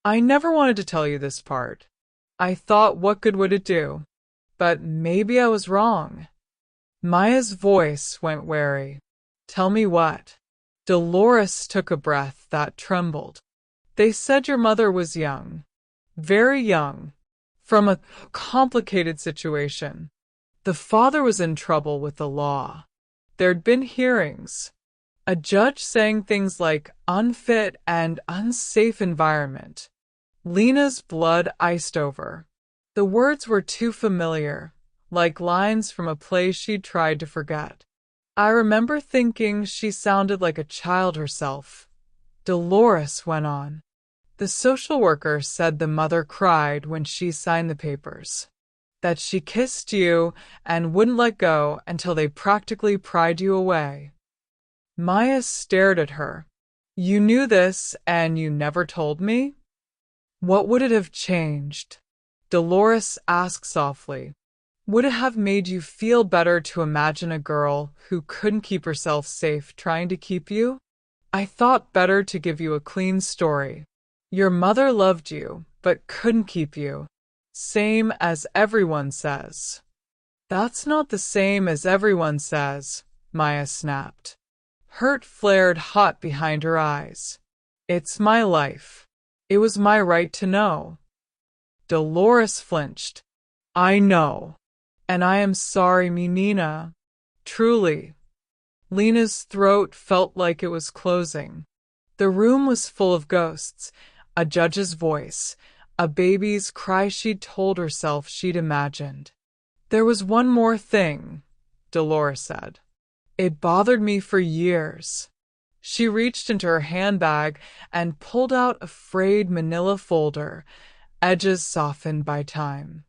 I never wanted to tell you this part. I thought, what good would it do? But maybe I was wrong. Maya's voice went wary. Tell me what? Dolores took a breath that trembled. They said your mother was young. Very young. From a complicated situation. The father was in trouble with the law. There'd been hearings. A judge saying things like unfit and unsafe environment. Lena's blood iced over. The words were too familiar, like lines from a play she'd tried to forget. I remember thinking she sounded like a child herself. Dolores went on. The social worker said the mother cried when she signed the papers. That she kissed you and wouldn't let go until they practically pried you away. Maya stared at her. You knew this and you never told me? What would it have changed? Dolores asked softly. Would it have made you feel better to imagine a girl who couldn't keep herself safe trying to keep you? I thought better to give you a clean story. Your mother loved you, but couldn't keep you. Same as everyone says. That's not the same as everyone says, Maya snapped. Hurt flared hot behind her eyes. It's my life. It was my right to know. Dolores flinched. I know. And I am sorry, Menina. Truly. Lena's throat felt like it was closing. The room was full of ghosts, a judge's voice, a baby's cry she'd told herself she'd imagined. There was one more thing, Dolores said. It bothered me for years. She reached into her handbag and pulled out a frayed manila folder, edges softened by time.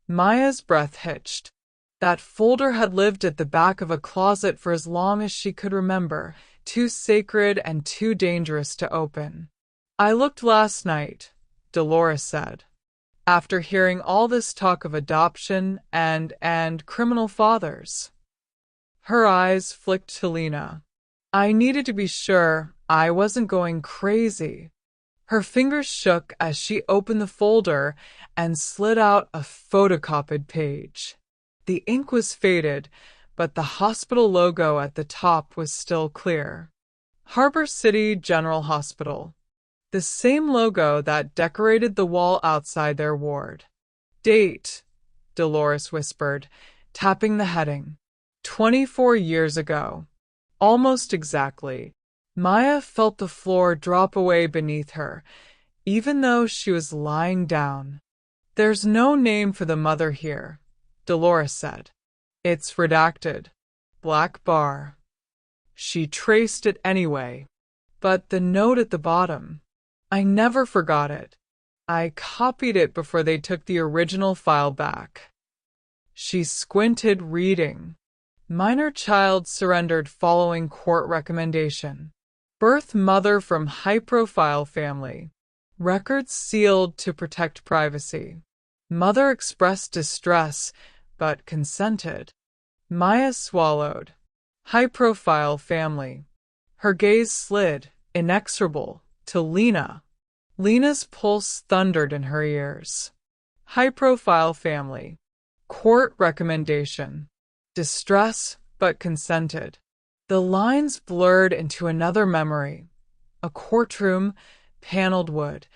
Maya's breath hitched. That folder had lived at the back of a closet for as long as she could remember, too sacred and too dangerous to open. I looked last night, Dolores said. After hearing all this talk of adoption and criminal fathers. Her eyes flicked to Lena. I needed to be sure I wasn't going crazy. Her fingers shook as she opened the folder and slid out a photocopied page. The ink was faded, but the hospital logo at the top was still clear. Harbor City General Hospital. The same logo that decorated the wall outside their ward. Date, Dolores whispered, tapping the heading. 24 years ago. Almost exactly. Maya felt the floor drop away beneath her, even though she was lying down. There's no name for the mother here, Dolores said. It's redacted. Black bar. She traced it anyway. But the note at the bottom, I never forgot it. I copied it before they took the original file back. She squinted, reading. Minor child surrendered following court recommendation. Birth mother from high-profile family. Records sealed to protect privacy. Mother expressed distress, but consented. Maya swallowed. High-profile family. Her gaze slid, inexorable, to Lena. Lena's pulse thundered in her ears. High-profile family. Court recommendation. Distress, but consented. The lines blurred into another memory. A courtroom, paneled wood,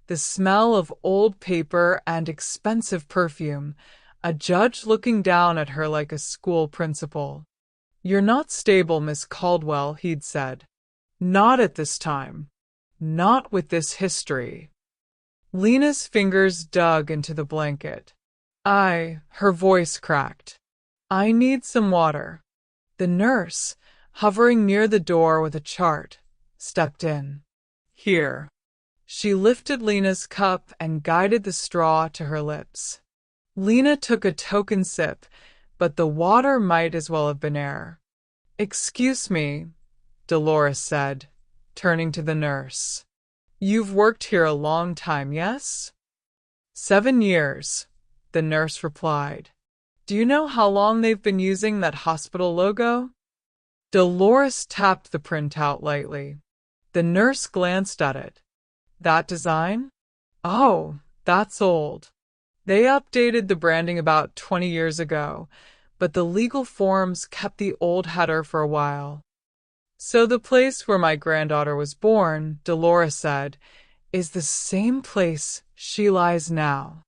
the smell of old paper and expensive perfume, a judge looking down at her like a school principal. You're not stable, Miss Caldwell, he'd said. Not at this time. Not with this history. Lena's fingers dug into the blanket. Her voice cracked. I need some water. The nurse, hovering near the door with a chart, stepped in. Here. She lifted Lena's cup and guided the straw to her lips. Lena took a token sip, but the water might as well have been air. Excuse me, Dolores said, turning to the nurse. You've worked here a long time, yes? 7 years, the nurse replied. Do you know how long they've been using that hospital logo? Dolores tapped the printout lightly. The nurse glanced at it. That design? Oh, that's old. They updated the branding about 20 years ago, but the legal forms kept the old header for a while. So the place where my granddaughter was born, Dolores said, is the same place she lies now.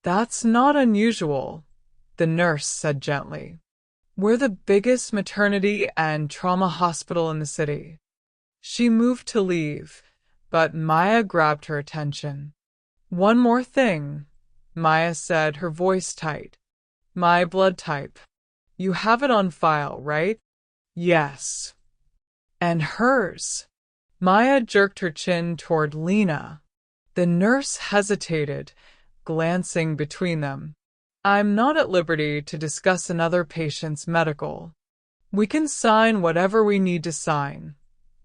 That's not unusual, the nurse said gently. We're the biggest maternity and trauma hospital in the city. She moved to leave, but Maya grabbed her attention. One more thing, Maya said, her voice tight. My blood type. You have it on file, right? Yes. And hers. Maya jerked her chin toward Lena. The nurse hesitated, glancing between them. I'm not at liberty to discuss another patient's medical. We can sign whatever we need to sign,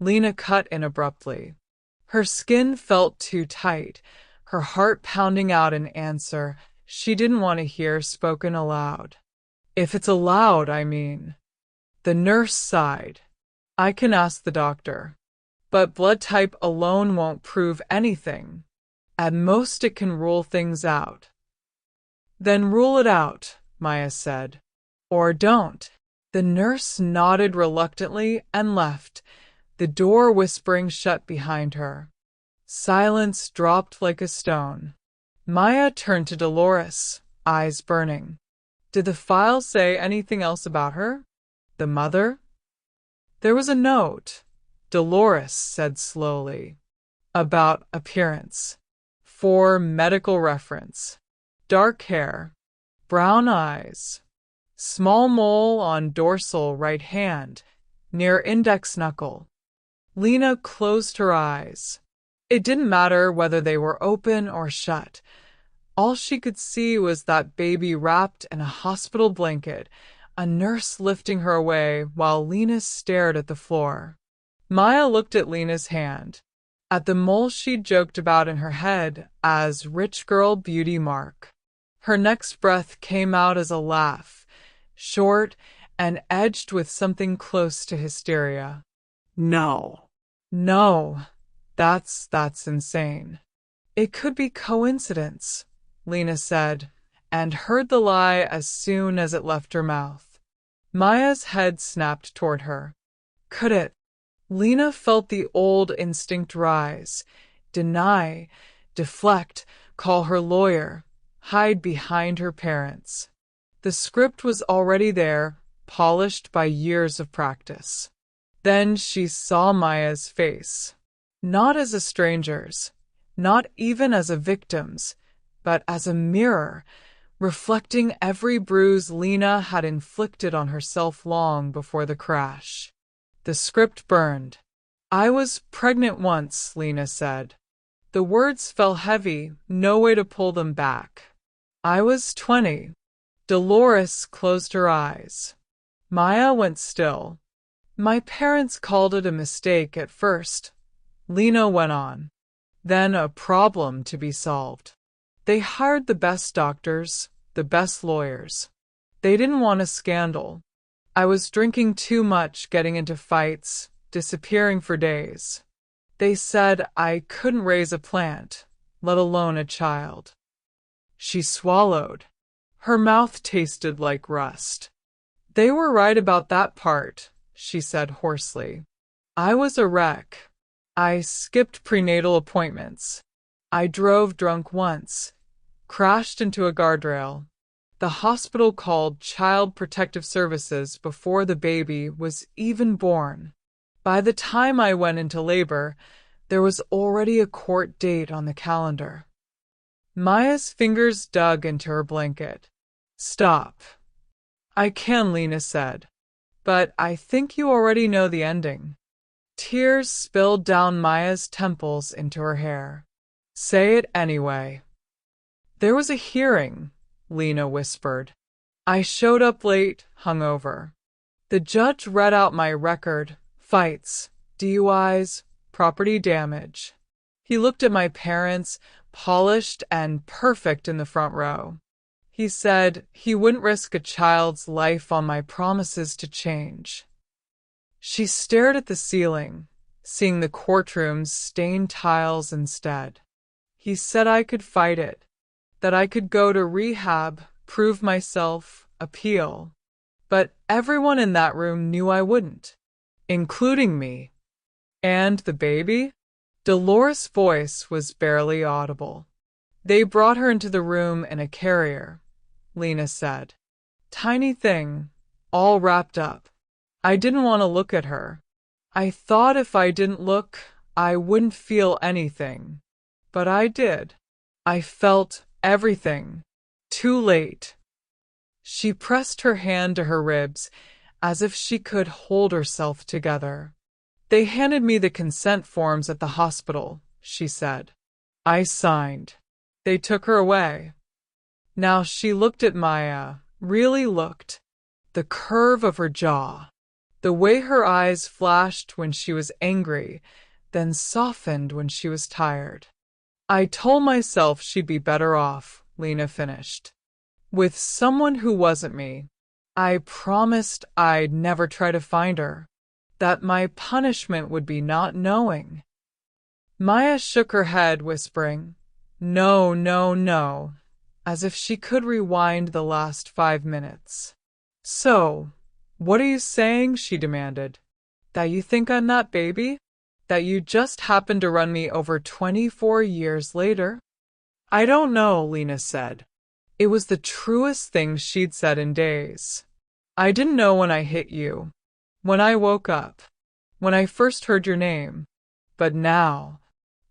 Lena cut in abruptly. Her skin felt too tight, her heart pounding out an answer she didn't want to hear spoken aloud. If it's allowed, I mean. The nurse sighed. I can ask the doctor. But blood type alone won't prove anything. At most, it can rule things out. Then rule it out, Maya said. Or don't. The nurse nodded reluctantly and left, the door whispering shut behind her. Silence dropped like a stone. Maya turned to Dolores, eyes burning. Did the file say anything else about her? The mother? There was a note, Dolores said slowly, about appearance. For medical reference. Dark hair, brown eyes, small mole on dorsal right hand, near index knuckle. Lena closed her eyes. It didn't matter whether they were open or shut. All she could see was that baby wrapped in a hospital blanket, a nurse lifting her away while Lena stared at the floor. Maya looked at Lena's hand, at the mole she'd joked about in her head as rich girl beauty mark. Her next breath came out as a laugh, short and edged with something close to hysteria. No. No, that's insane. It could be coincidence, Lena said, and heard the lie as soon as it left her mouth. Maya's head snapped toward her. Could it? Lena felt the old instinct rise. Deny, deflect, call her lawyer, hide behind her parents. The script was already there, polished by years of practice. Then she saw Maya's face. Not as a stranger's, not even as a victim's, but as a mirror, reflecting every bruise Lena had inflicted on herself long before the crash. The script burned. I was pregnant once, Lena said. The words fell heavy, no way to pull them back. I was 20. Dolores closed her eyes. Maya went still. My parents called it a mistake at first, Lena went on. Then a problem to be solved. They hired the best doctors, the best lawyers. They didn't want a scandal. I was drinking too much, getting into fights, disappearing for days. They said I couldn't raise a plant, let alone a child. She swallowed. Her mouth tasted like rust. They were right about that part, she said hoarsely. I was a wreck. I skipped prenatal appointments. I drove drunk once, crashed into a guardrail. The hospital called Child Protective Services before the baby was even born. By the time I went into labor, there was already a court date on the calendar. Maya's fingers dug into her blanket. Stop. I can, Lena said. But I think you already know the ending. Tears spilled down Maya's temples into her hair. Say it anyway. There was a hearing, Lena whispered. I showed up late, hungover. The judge read out my record, fights, DUIs, property damage. He looked at my parents, polished and perfect in the front row. He said he wouldn't risk a child's life on my promises to change. She stared at the ceiling, seeing the courtroom's stained tiles instead. He said I could fight it, that I could go to rehab, prove myself, appeal. But everyone in that room knew I wouldn't, including me. And the baby? Dolores' voice was barely audible. They brought her into the room in a carrier, Lena said. Tiny thing, all wrapped up. I didn't want to look at her. I thought if I didn't look, I wouldn't feel anything. But I did. I felt everything. Too late. She pressed her hand to her ribs, as if she could hold herself together. They handed me the consent forms at the hospital, she said. I signed. They took her away. Now she looked at Maya, really looked. The curve of her jaw. The way her eyes flashed when she was angry, then softened when she was tired. I told myself she'd be better off, Lena finished. With someone who wasn't me. I promised I'd never try to find her, that my punishment would be not knowing. Maya shook her head, whispering, "No, no, no," as if she could rewind the last 5 minutes. "So, what are you saying?" she demanded. "That you think I'm that baby? That you just happened to run me over 24 years later?" "I don't know," Lena said. It was the truest thing she'd said in days. "I didn't know when I hit you, when I woke up, when I first heard your name. But now."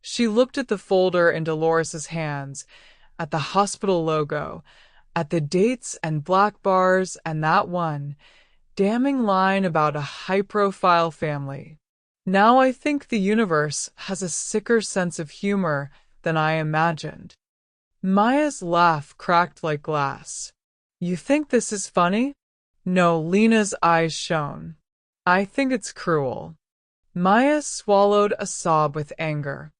She looked at the folder in Dolores's hands, at the hospital logo, at the dates and black bars, and that one damning line about a high-profile family. "Now I think the universe has a sicker sense of humor than I imagined." Maya's laugh cracked like glass. "You think this is funny?" No, Lena's eyes shone. "I think it's cruel." Maya swallowed a sob with anger.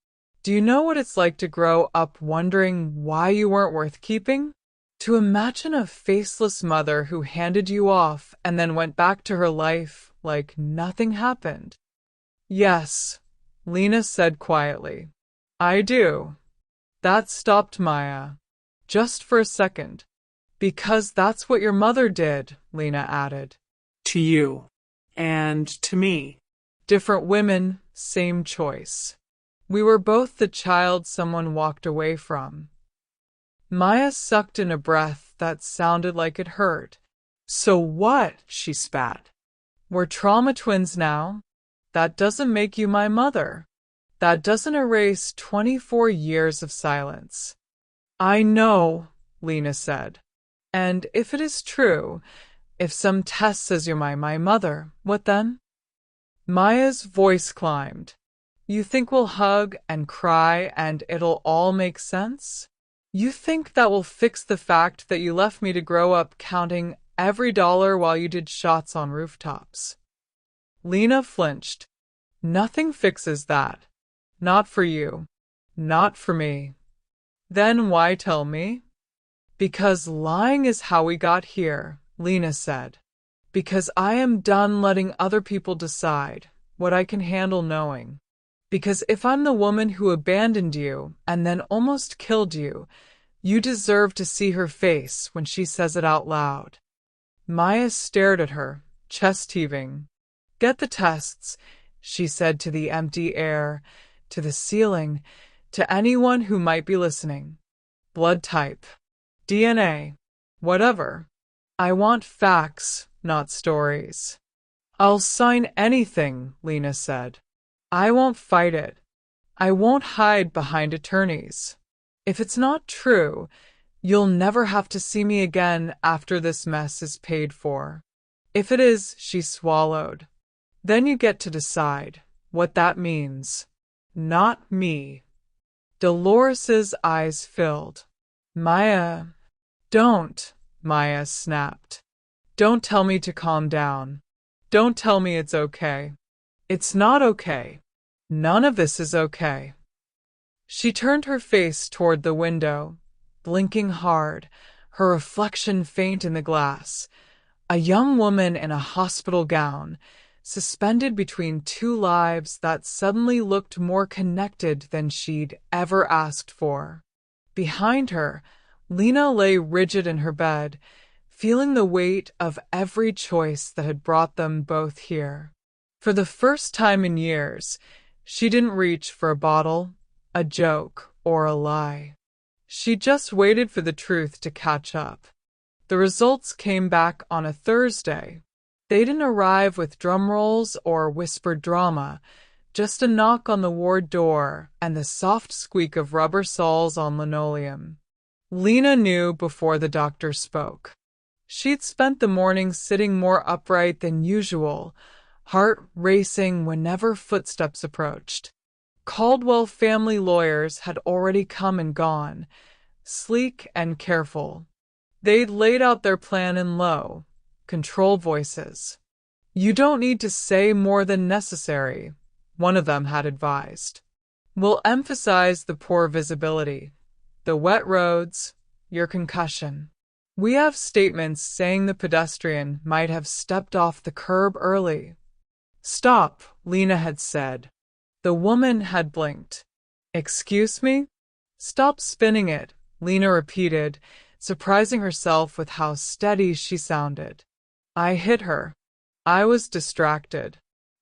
"Do you know what it's like to grow up wondering why you weren't worth keeping? To imagine a faceless mother who handed you off and then went back to her life like nothing happened?" "Yes," Lena said quietly. "I do." That stopped Maya. Just for a second. "Because that's what your mother did," Lena added. To you. And to me. Different women, same choice. We were both the child someone walked away from. Maya sucked in a breath that sounded like it hurt. "So what?" she spat. "We're trauma twins now. That doesn't make you my mother. That doesn't erase 24 years of silence." "I know," Lena said. "And if it is true, if some test says you're my mother, what then?" Maya's voice climbed. "You think we'll hug and cry and it'll all make sense? You think that will fix the fact that you left me to grow up counting every dollar while you did shots on rooftops?" Lena flinched. "Nothing fixes that. Not for you. Not for me." "Then why tell me?" "Because lying is how we got here," Lena said. "Because I am done letting other people decide what I can handle knowing. Because if I'm the woman who abandoned you and then almost killed you, you deserve to see her face when she says it out loud." Maya stared at her, chest heaving. "Get the tests," she said to the empty air, to the ceiling, to anyone who might be listening. "Blood type, DNA, whatever. I want facts, not stories." "I'll sign anything," Lena said. "I won't fight it. I won't hide behind attorneys. If it's not true, you'll never have to see me again after this mess is paid for. If it is," she swallowed, "then you get to decide what that means. Not me." Dolores's eyes filled. "Maya." "Don't," Maya snapped. "Don't tell me to calm down. Don't tell me it's okay. It's not okay. None of this is okay." She turned her face toward the window, blinking hard, her reflection faint in the glass. A young woman in a hospital gown, suspended between two lives that suddenly looked more connected than she'd ever asked for. Behind her, Lena lay rigid in her bed, feeling the weight of every choice that had brought them both here. For the first time in years, she didn't reach for a bottle, a joke, or a lie. She just waited for the truth to catch up. The results came back on a Thursday. They didn't arrive with drum rolls or whispered drama, just a knock on the ward door and the soft squeak of rubber soles on linoleum. Lena knew before the doctor spoke. She'd spent the morning sitting more upright than usual, heart racing whenever footsteps approached. Caldwell family lawyers had already come and gone, sleek and careful. They'd laid out their plan in low, control voices. "You don't need to say more than necessary," one of them had advised. "We'll emphasize the poor visibility, the wet roads, your concussion. We have statements saying the pedestrian might have stepped off the curb early. Stop, Lena had said. The woman had blinked. Excuse me? Stop spinning it, Lena repeated, surprising herself with how steady she sounded. I hit her. I was distracted.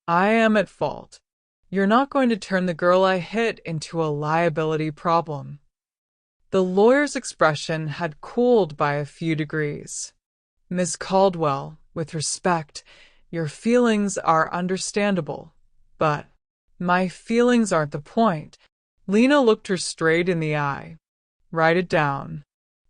I am at fault. You're not going to turn the girl I hit into a liability problem. The lawyer's expression had cooled by a few degrees. Miss Caldwell, with respect, your feelings are understandable, but my feelings aren't the point. Lena looked her straight in the eye. Write it down.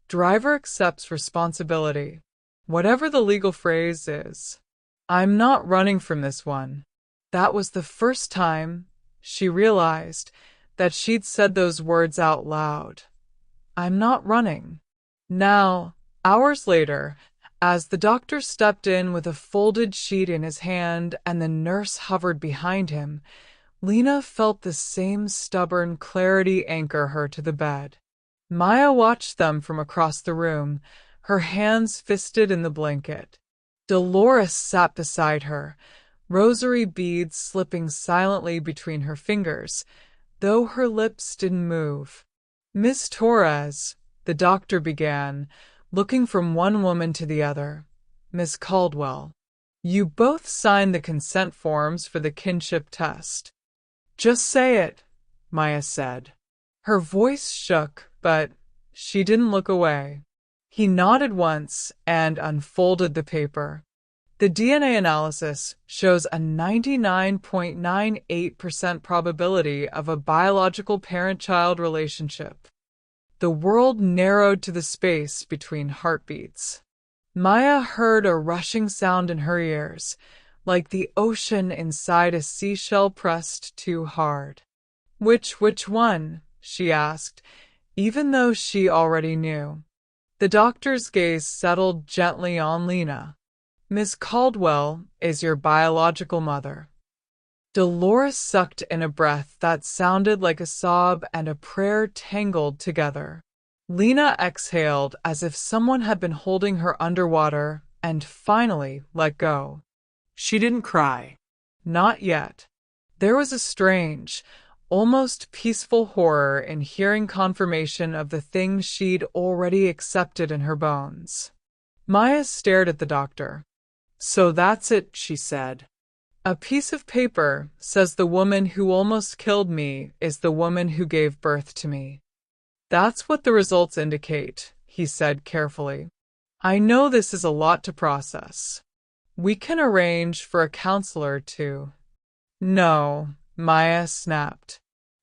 Driver accepts responsibility, whatever the legal phrase is. I'm not running from this one. That was the first time she realized that she'd said those words out loud. I'm not running. Now, hours later, as the doctor stepped in with a folded sheet in his hand and the nurse hovered behind him, Lena felt the same stubborn clarity anchor her to the bed. Maya watched them from across the room, her hands fisted in the blanket. Dolores sat beside her, rosary beads slipping silently between her fingers, though her lips didn't move. Miss Torres, the doctor began, looking from one woman to the other. Miss Caldwell, you both signed the consent forms for the kinship test. Just say it, Maya said. Her voice shook, but she didn't look away. He nodded once and unfolded the paper. The DNA analysis shows a 99.98% probability of a biological parent-child relationship. The world narrowed to the space between heartbeats. Maya heard a rushing sound in her ears, like the ocean inside a seashell pressed too hard. Which one? She asked, even though she already knew. The doctor's gaze settled gently on Lena. Miss Caldwell is your biological mother. Dolores sucked in a breath that sounded like a sob and a prayer tangled together. Lena exhaled as if someone had been holding her underwater and finally let go. She didn't cry. Not yet. There was a strange, almost peaceful horror in hearing confirmation of the thing she'd already accepted in her bones. Maya stared at the doctor. So that's it, she said. A piece of paper says the woman who almost killed me is the woman who gave birth to me. That's what the results indicate, he said carefully. I know this is a lot to process. We can arrange for a counselor to... No, Maya snapped.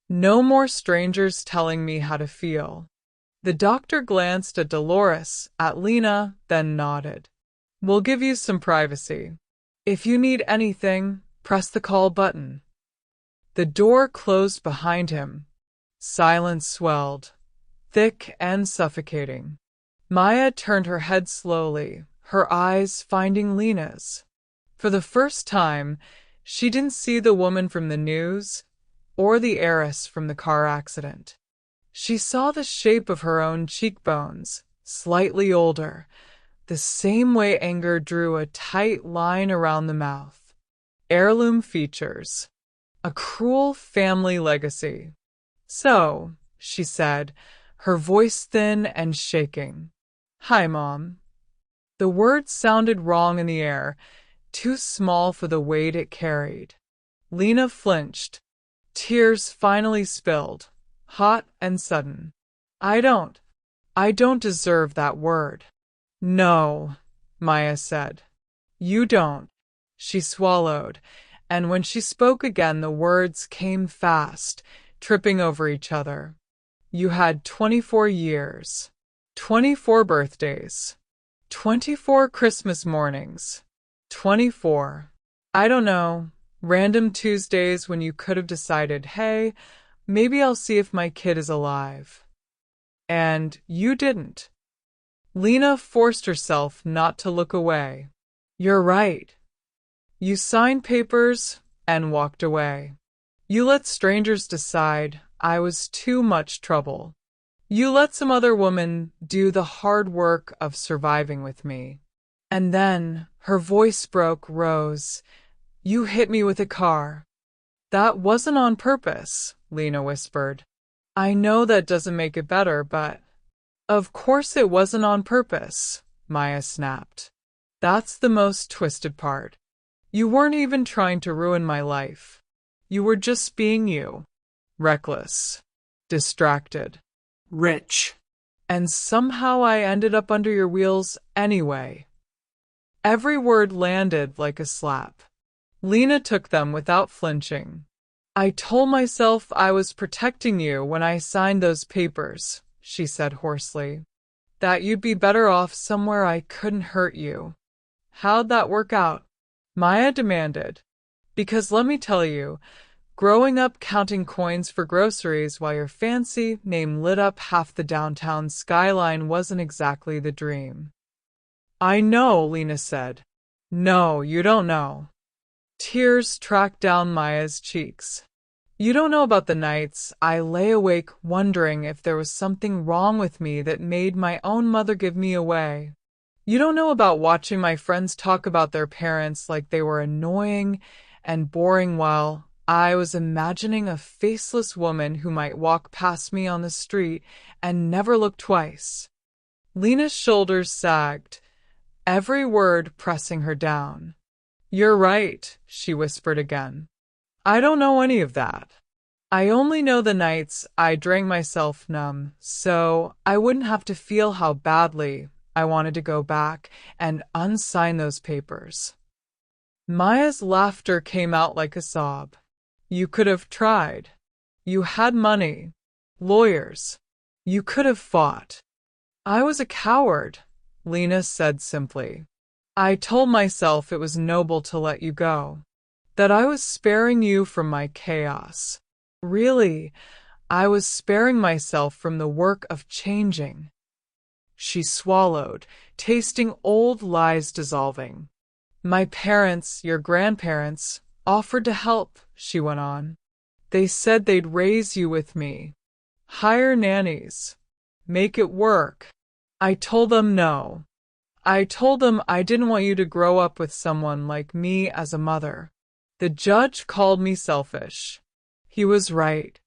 No more strangers telling me how to feel. The doctor glanced at Dolores, at Lena, then nodded. We'll give you some privacy. If you need anything, press the call button. The door closed behind him. Silence swelled, thick and suffocating. Maya turned her head slowly, her eyes finding Lena's. For the first time, she didn't see the woman from the news or the heiress from the car accident. She saw the shape of her own cheekbones, slightly older, the same way anger drew a tight line around the mouth. Heirloom features. A cruel family legacy. So, she said, her voice thin and shaking. Hi, Mom. The words sounded wrong in the air, too small for the weight it carried. Lena flinched. Tears finally spilled, hot and sudden. I don't deserve that word. No, Maya said. You don't. She swallowed, and when she spoke again the words came fast, tripping over each other. You had 24 years, 24 birthdays, 24 Christmas mornings, 24. I don't know, random Tuesdays when you could have decided, hey, maybe I'll see if my kid is alive. And you didn't. Lena forced herself not to look away. You're right. You signed papers and walked away. You let strangers decide I was too much trouble. You let some other woman do the hard work of surviving with me. And then, her voice broke, Rose, you hit me with a car. That wasn't on purpose, Lena whispered. I know that doesn't make it better, but… Of course it wasn't on purpose, Maya snapped. That's the most twisted part. You weren't even trying to ruin my life. You were just being you. Reckless. Distracted. Rich. And somehow I ended up under your wheels anyway. Every word landed like a slap. Lena took them without flinching. I told myself I was protecting you when I signed those papers, she said hoarsely. That you'd be better off somewhere I couldn't hurt you. How'd that work out? Maya demanded. Because let me tell you, growing up counting coins for groceries while your fancy name lit up half the downtown skyline wasn't exactly the dream. I know, Lena said. No, you don't know. Tears tracked down Maya's cheeks. You don't know about the nights I lay awake wondering if there was something wrong with me that made my own mother give me away. You don't know about watching my friends talk about their parents like they were annoying and boring while I was imagining a faceless woman who might walk past me on the street and never look twice. Lena's shoulders sagged, every word pressing her down. You're right, she whispered again. I don't know any of that. I only know the nights I drank myself numb, so I wouldn't have to feel how badly I wanted to go back and unsign those papers. Maya's laughter came out like a sob. You could have tried. You had money, lawyers. You could have fought. I was a coward, Lena said simply. I told myself it was noble to let you go, that I was sparing you from my chaos. Really, I was sparing myself from the work of changing. She swallowed, tasting old lies dissolving. My parents, your grandparents, offered to help, she went on. They said they'd raise you with me. Hire nannies. Make it work. I told them no. I told them I didn't want you to grow up with someone like me as a mother. The judge called me selfish. He was right.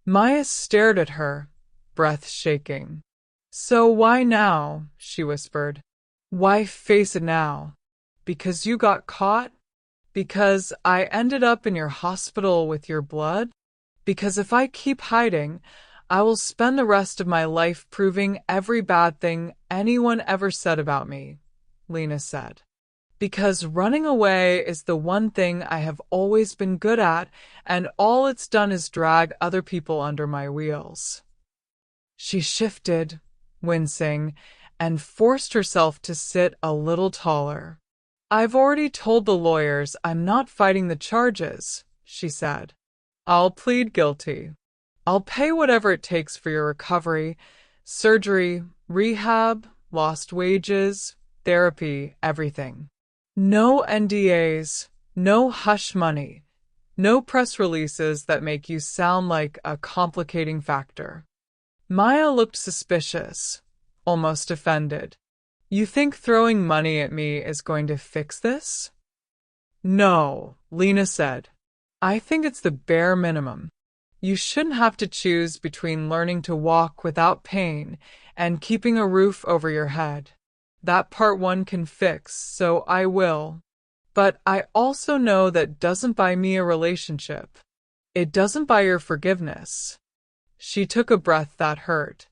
Maya stared at her, breath shaking. So why now? She whispered. Why face it now? Because you got caught? Because I ended up in your hospital with your blood? Because if I keep hiding, I will spend the rest of my life proving every bad thing anyone ever said about me, Lena said. Because running away is the one thing I have always been good at, and all it's done is drag other people under my wheels. She shifted, wincing, and forced herself to sit a little taller. I've already told the lawyers I'm not fighting the charges, she said. I'll plead guilty. I'll pay whatever it takes for your recovery, surgery, rehab, lost wages, therapy, everything. No NDAs, no hush money, no press releases that make you sound like a complicating factor. Maya looked suspicious, almost offended. You think throwing money at me is going to fix this? No, Lena said. I think it's the bare minimum. You shouldn't have to choose between learning to walk without pain and keeping a roof over your head. That part one can fix, so I will. But I also know that doesn't buy me a relationship. It doesn't buy your forgiveness. She took a breath that hurt.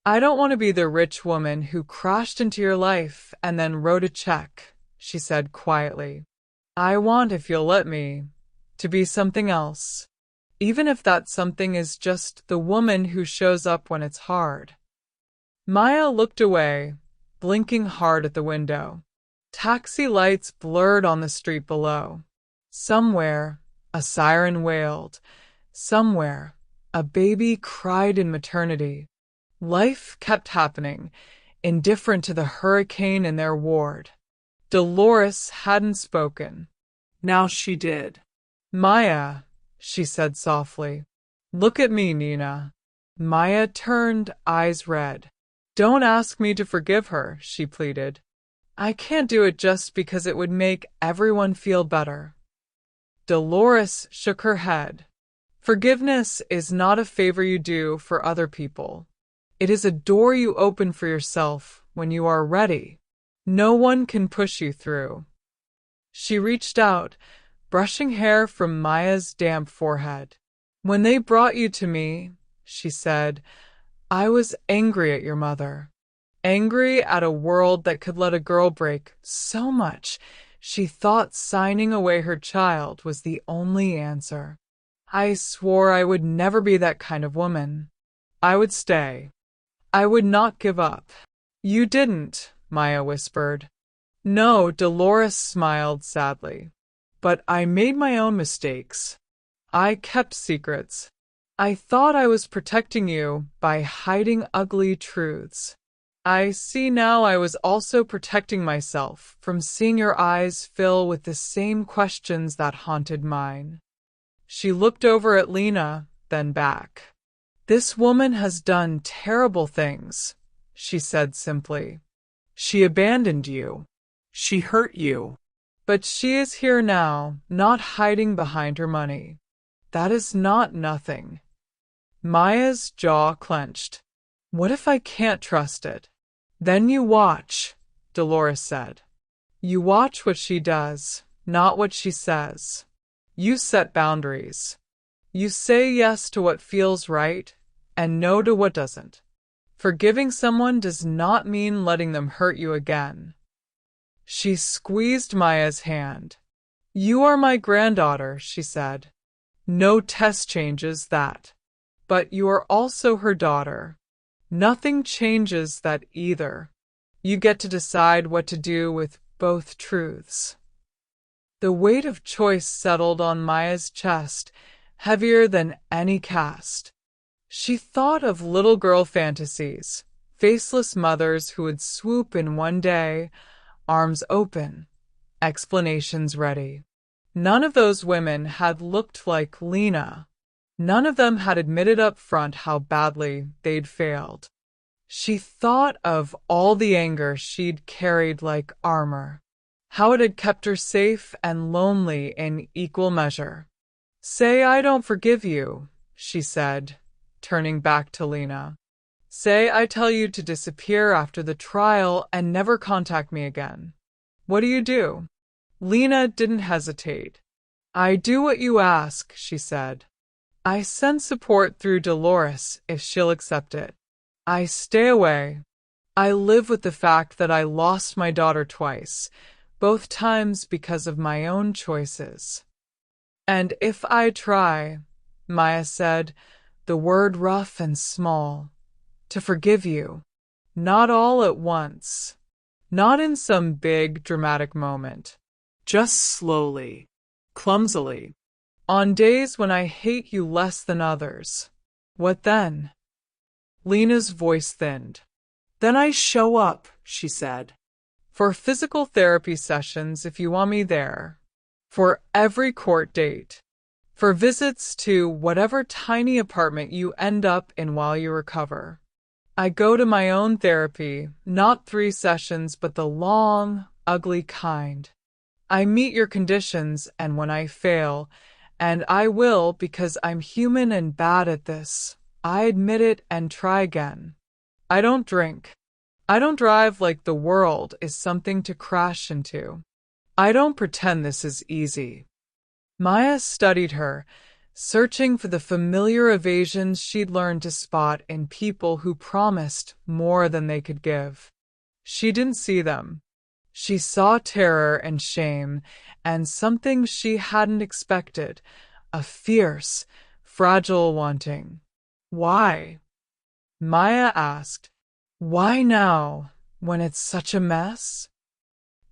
I don't want to be the rich woman who crashed into your life and then wrote a check, she said quietly. I want, if you'll let me, to be something else. Even if that something is just the woman who shows up when it's hard. Maya looked away, blinking hard at the window. Taxi lights blurred on the street below. Somewhere, a siren wailed. Somewhere, a baby cried in maternity. Life kept happening, indifferent to the hurricane in their ward. Dolores hadn't spoken. Now she did. Maya, she said softly. Look at me, Nina. Maya turned, eyes red. Don't ask me to forgive her, she pleaded. I can't do it just because it would make everyone feel better. Dolores shook her head. Forgiveness is not a favor you do for other people. It is a door you open for yourself when you are ready. No one can push you through. She reached out, brushing hair from Maya's damp forehead. When they brought you to me, she said, I was angry at your mother. Angry at a world that could let a girl break so much she thought signing away her child was the only answer. I swore I would never be that kind of woman. I would stay. I would not give up. You didn't, Maya whispered. No, Dolores smiled sadly. But I made my own mistakes. I kept secrets. I thought I was protecting you by hiding ugly truths. I see now I was also protecting myself from seeing your eyes fill with the same questions that haunted mine. She looked over at Lena, then back. This woman has done terrible things, she said simply. She abandoned you. She hurt you. But she is here now, not hiding behind her money. That is not nothing. Maya's jaw clenched. What if I can't trust it? Then you watch, Dolores said. You watch what she does, not what she says. You set boundaries. You say yes to what feels right and no to what doesn't. Forgiving someone does not mean letting them hurt you again. She squeezed Maya's hand. You are my granddaughter, she said. No test changes that. But you are also her daughter. Nothing changes that either. You get to decide what to do with both truths. The weight of choice settled on Maya's chest, heavier than any cast. She thought of little girl fantasies, faceless mothers who would swoop in one day, arms open, explanations ready. None of those women had looked like Lena. None of them had admitted up front how badly they'd failed. She thought of all the anger she'd carried like armor, how it had kept her safe and lonely in equal measure. Say I don't forgive you, she said, turning back to Lena. Say I tell you to disappear after the trial and never contact me again. What do you do? Lena didn't hesitate. I do what you ask, she said. I send support through Dolores if she'll accept it. I stay away. I live with the fact that I lost my daughter twice, both times because of my own choices. And if I try, Maya said, the word rough and small, to forgive you, not all at once, not in some big dramatic moment, Just slowly, clumsily. on days when I hate you less than others. What then? Lena's voice thinned. Then I show up, she said. For physical therapy sessions if you want me there. For every court date. For visits to whatever tiny apartment you end up in while you recover. I go to my own therapy, not 3 sessions, but the long, ugly kind. I meet your conditions, and when I fail, and I will because I'm human and bad at this, I admit it and try again. I don't drink. I don't drive like the world is something to crash into. I don't pretend this is easy. Maya studied her, searching for the familiar evasions she'd learned to spot in people who promised more than they could give. She didn't see them. She saw terror and shame and something she hadn't expected, a fierce, fragile wanting. Why? Maya asked. Why now, when it's such a mess?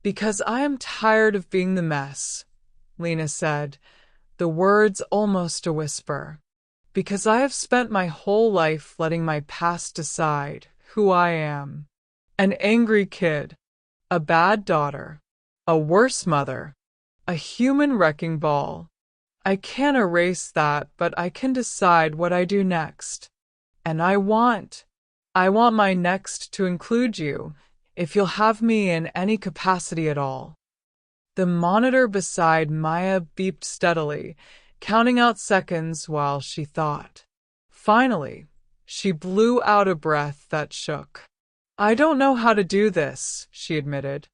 Because I am tired of being the mess, Lena said, the words almost a whisper. Because I have spent my whole life letting my past decide who I am. An angry kid, a bad daughter, a worse mother, a human wrecking ball. I can't erase that, but I can decide what I do next. And I want my next to include you, if you'll have me in any capacity at all. The monitor beside Maya beeped steadily, counting out seconds while she thought. Finally, she blew out a breath that shook. I don't know how to do this, she admitted.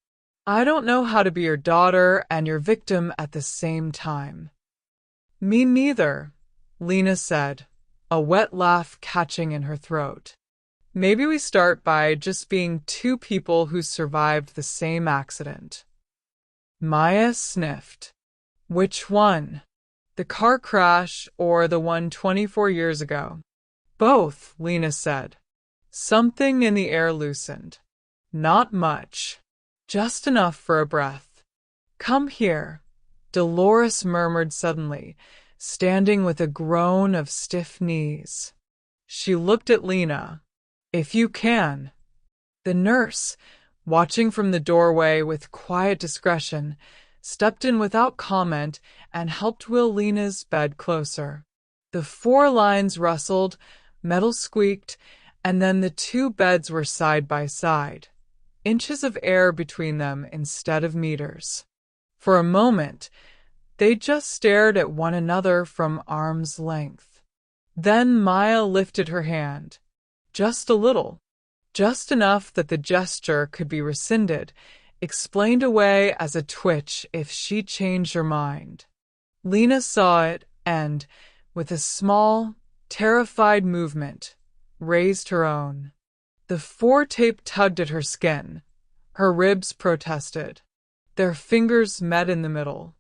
I don't know how to be your daughter and your victim at the same time. Me neither, Lena said, a wet laugh catching in her throat. Maybe we start by just being two people who survived the same accident. Maya sniffed. Which one? The car crash or the one 24 years ago? Both, Lena said. Something in the air loosened. Not much. Just enough for a breath. Come here, Dolores murmured suddenly, standing with a groan of stiff knees. She looked at Lena. If you can. The nurse, watching from the doorway with quiet discretion, stepped in without comment and helped wheel Lena's bed closer. The four lines rustled, metal squeaked, and then the two beds were side by side, inches of air between them instead of meters. For a moment, they just stared at one another from arm's length. Then Maya lifted her hand. Just a little. Just enough that the gesture could be rescinded, explained away as a twitch if she changed her mind. Lena saw it and, with a small, terrified movement, raised her own. The four-tape tugged at her skin. Her ribs protested. Their fingers met in the middle.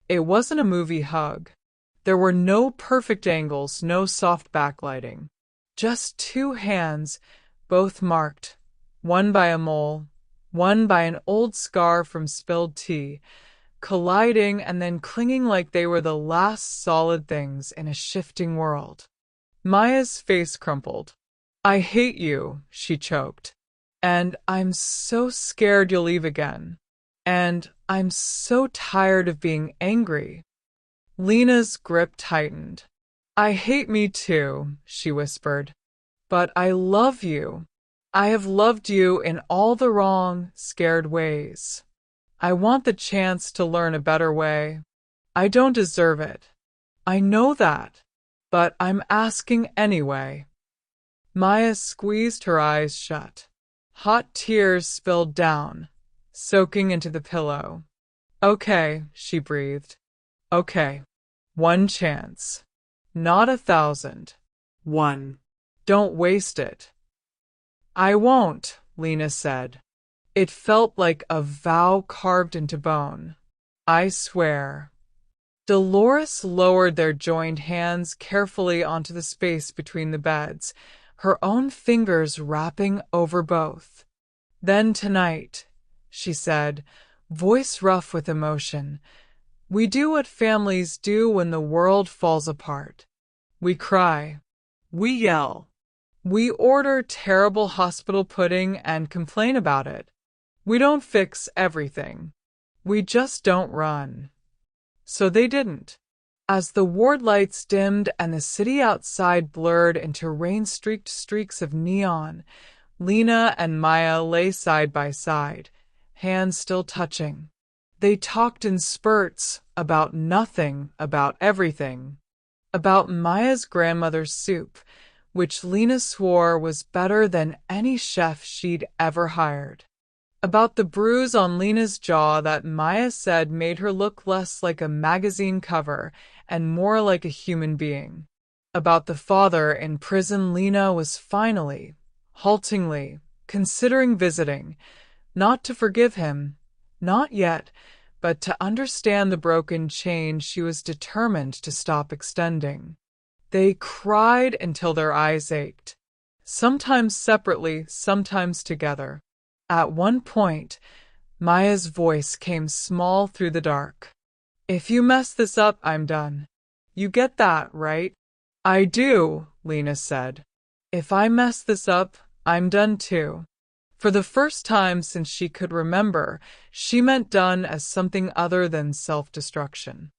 It wasn't a movie hug. There were no perfect angles, no soft backlighting. Just two hands, both marked, one by a mole, one by an old scar from spilled tea, colliding and then clinging like they were the last solid things in a shifting world. Maya's face crumpled. I hate you, she choked. And I'm so scared you'll leave again. And I'm so tired of being angry. Lena's grip tightened. I hate me too, she whispered. But I love you. I have loved you in all the wrong, scared ways. I want the chance to learn a better way. I don't deserve it. I know that. But I'm asking anyway. Maya squeezed her eyes shut. Hot tears spilled down, soaking into the pillow. Okay, she breathed. Okay. One chance. Not 1,000. One. Don't waste it. I won't, Lena said. It felt like a vow carved into bone. I swear. Dolores lowered their joined hands carefully onto the space between the beds, her own fingers wrapping over both. Then tonight, she said, voice rough with emotion, we do what families do when the world falls apart. We cry. We yell. We order terrible hospital pudding and complain about it. We don't fix everything. We just don't run. So they didn't. As the ward lights dimmed and the city outside blurred into rain-streaked streaks of neon, Lena and Maya lay side by side, hands still touching. They talked in spurts about nothing, about everything. About Maya's grandmother's soup, which Lena swore was better than any chef she'd ever hired. About the bruise on Lena's jaw that Maya said made her look less like a magazine cover and more like a human being. About the father in prison Lena was finally, haltingly, considering visiting, not to forgive him, not yet, but to understand the broken chain she was determined to stop extending. They cried until their eyes ached, sometimes separately, sometimes together. At one point, Maya's voice came small through the dark. If you mess this up, I'm done. You get that, right? I do, Lena said. If I mess this up, I'm done too. For the first time since she could remember, she meant done as something other than self-destruction.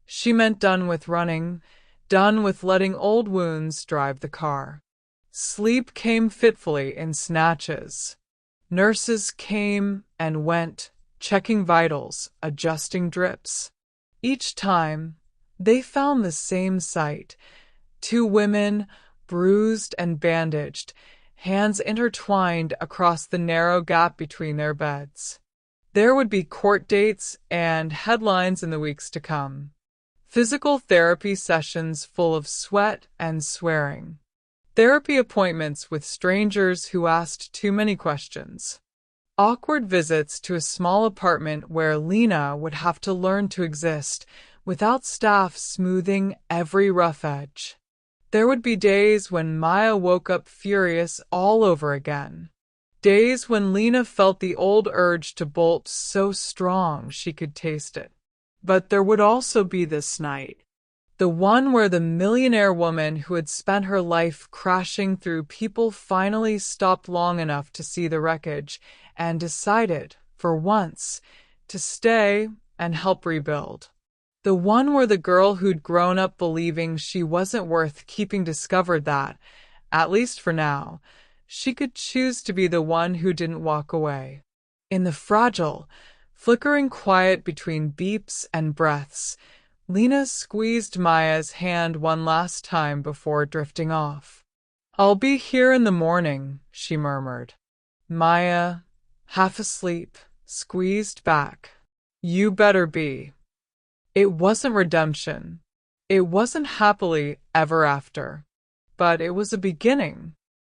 She meant done with running, done with letting old wounds drive the car. Sleep came fitfully in snatches. Nurses came and went, checking vitals, adjusting drips. Each time, they found the same sight: two women, bruised and bandaged, hands intertwined across the narrow gap between their beds. There would be court dates and headlines in the weeks to come. Physical therapy sessions full of sweat and swearing. Therapy appointments with strangers who asked too many questions. Awkward visits to a small apartment where Lena would have to learn to exist without staff smoothing every rough edge. There would be days when Maya woke up furious all over again. Days when Lena felt the old urge to bolt so strong she could taste it. But there would also be this night, the one where the millionaire woman who had spent her life crashing through people finally stopped long enough to see the wreckage and decided, for once, to stay and help rebuild. The one where the girl who'd grown up believing she wasn't worth keeping discovered that, at least for now, she could choose to be the one who didn't walk away. In the fragile, flickering quiet between beeps and breaths, Lena squeezed Maya's hand one last time before drifting off. "I'll be here in the morning," she murmured. Maya, half asleep, squeezed back. "You better be." It wasn't redemption. It wasn't happily ever after. But it was a beginning.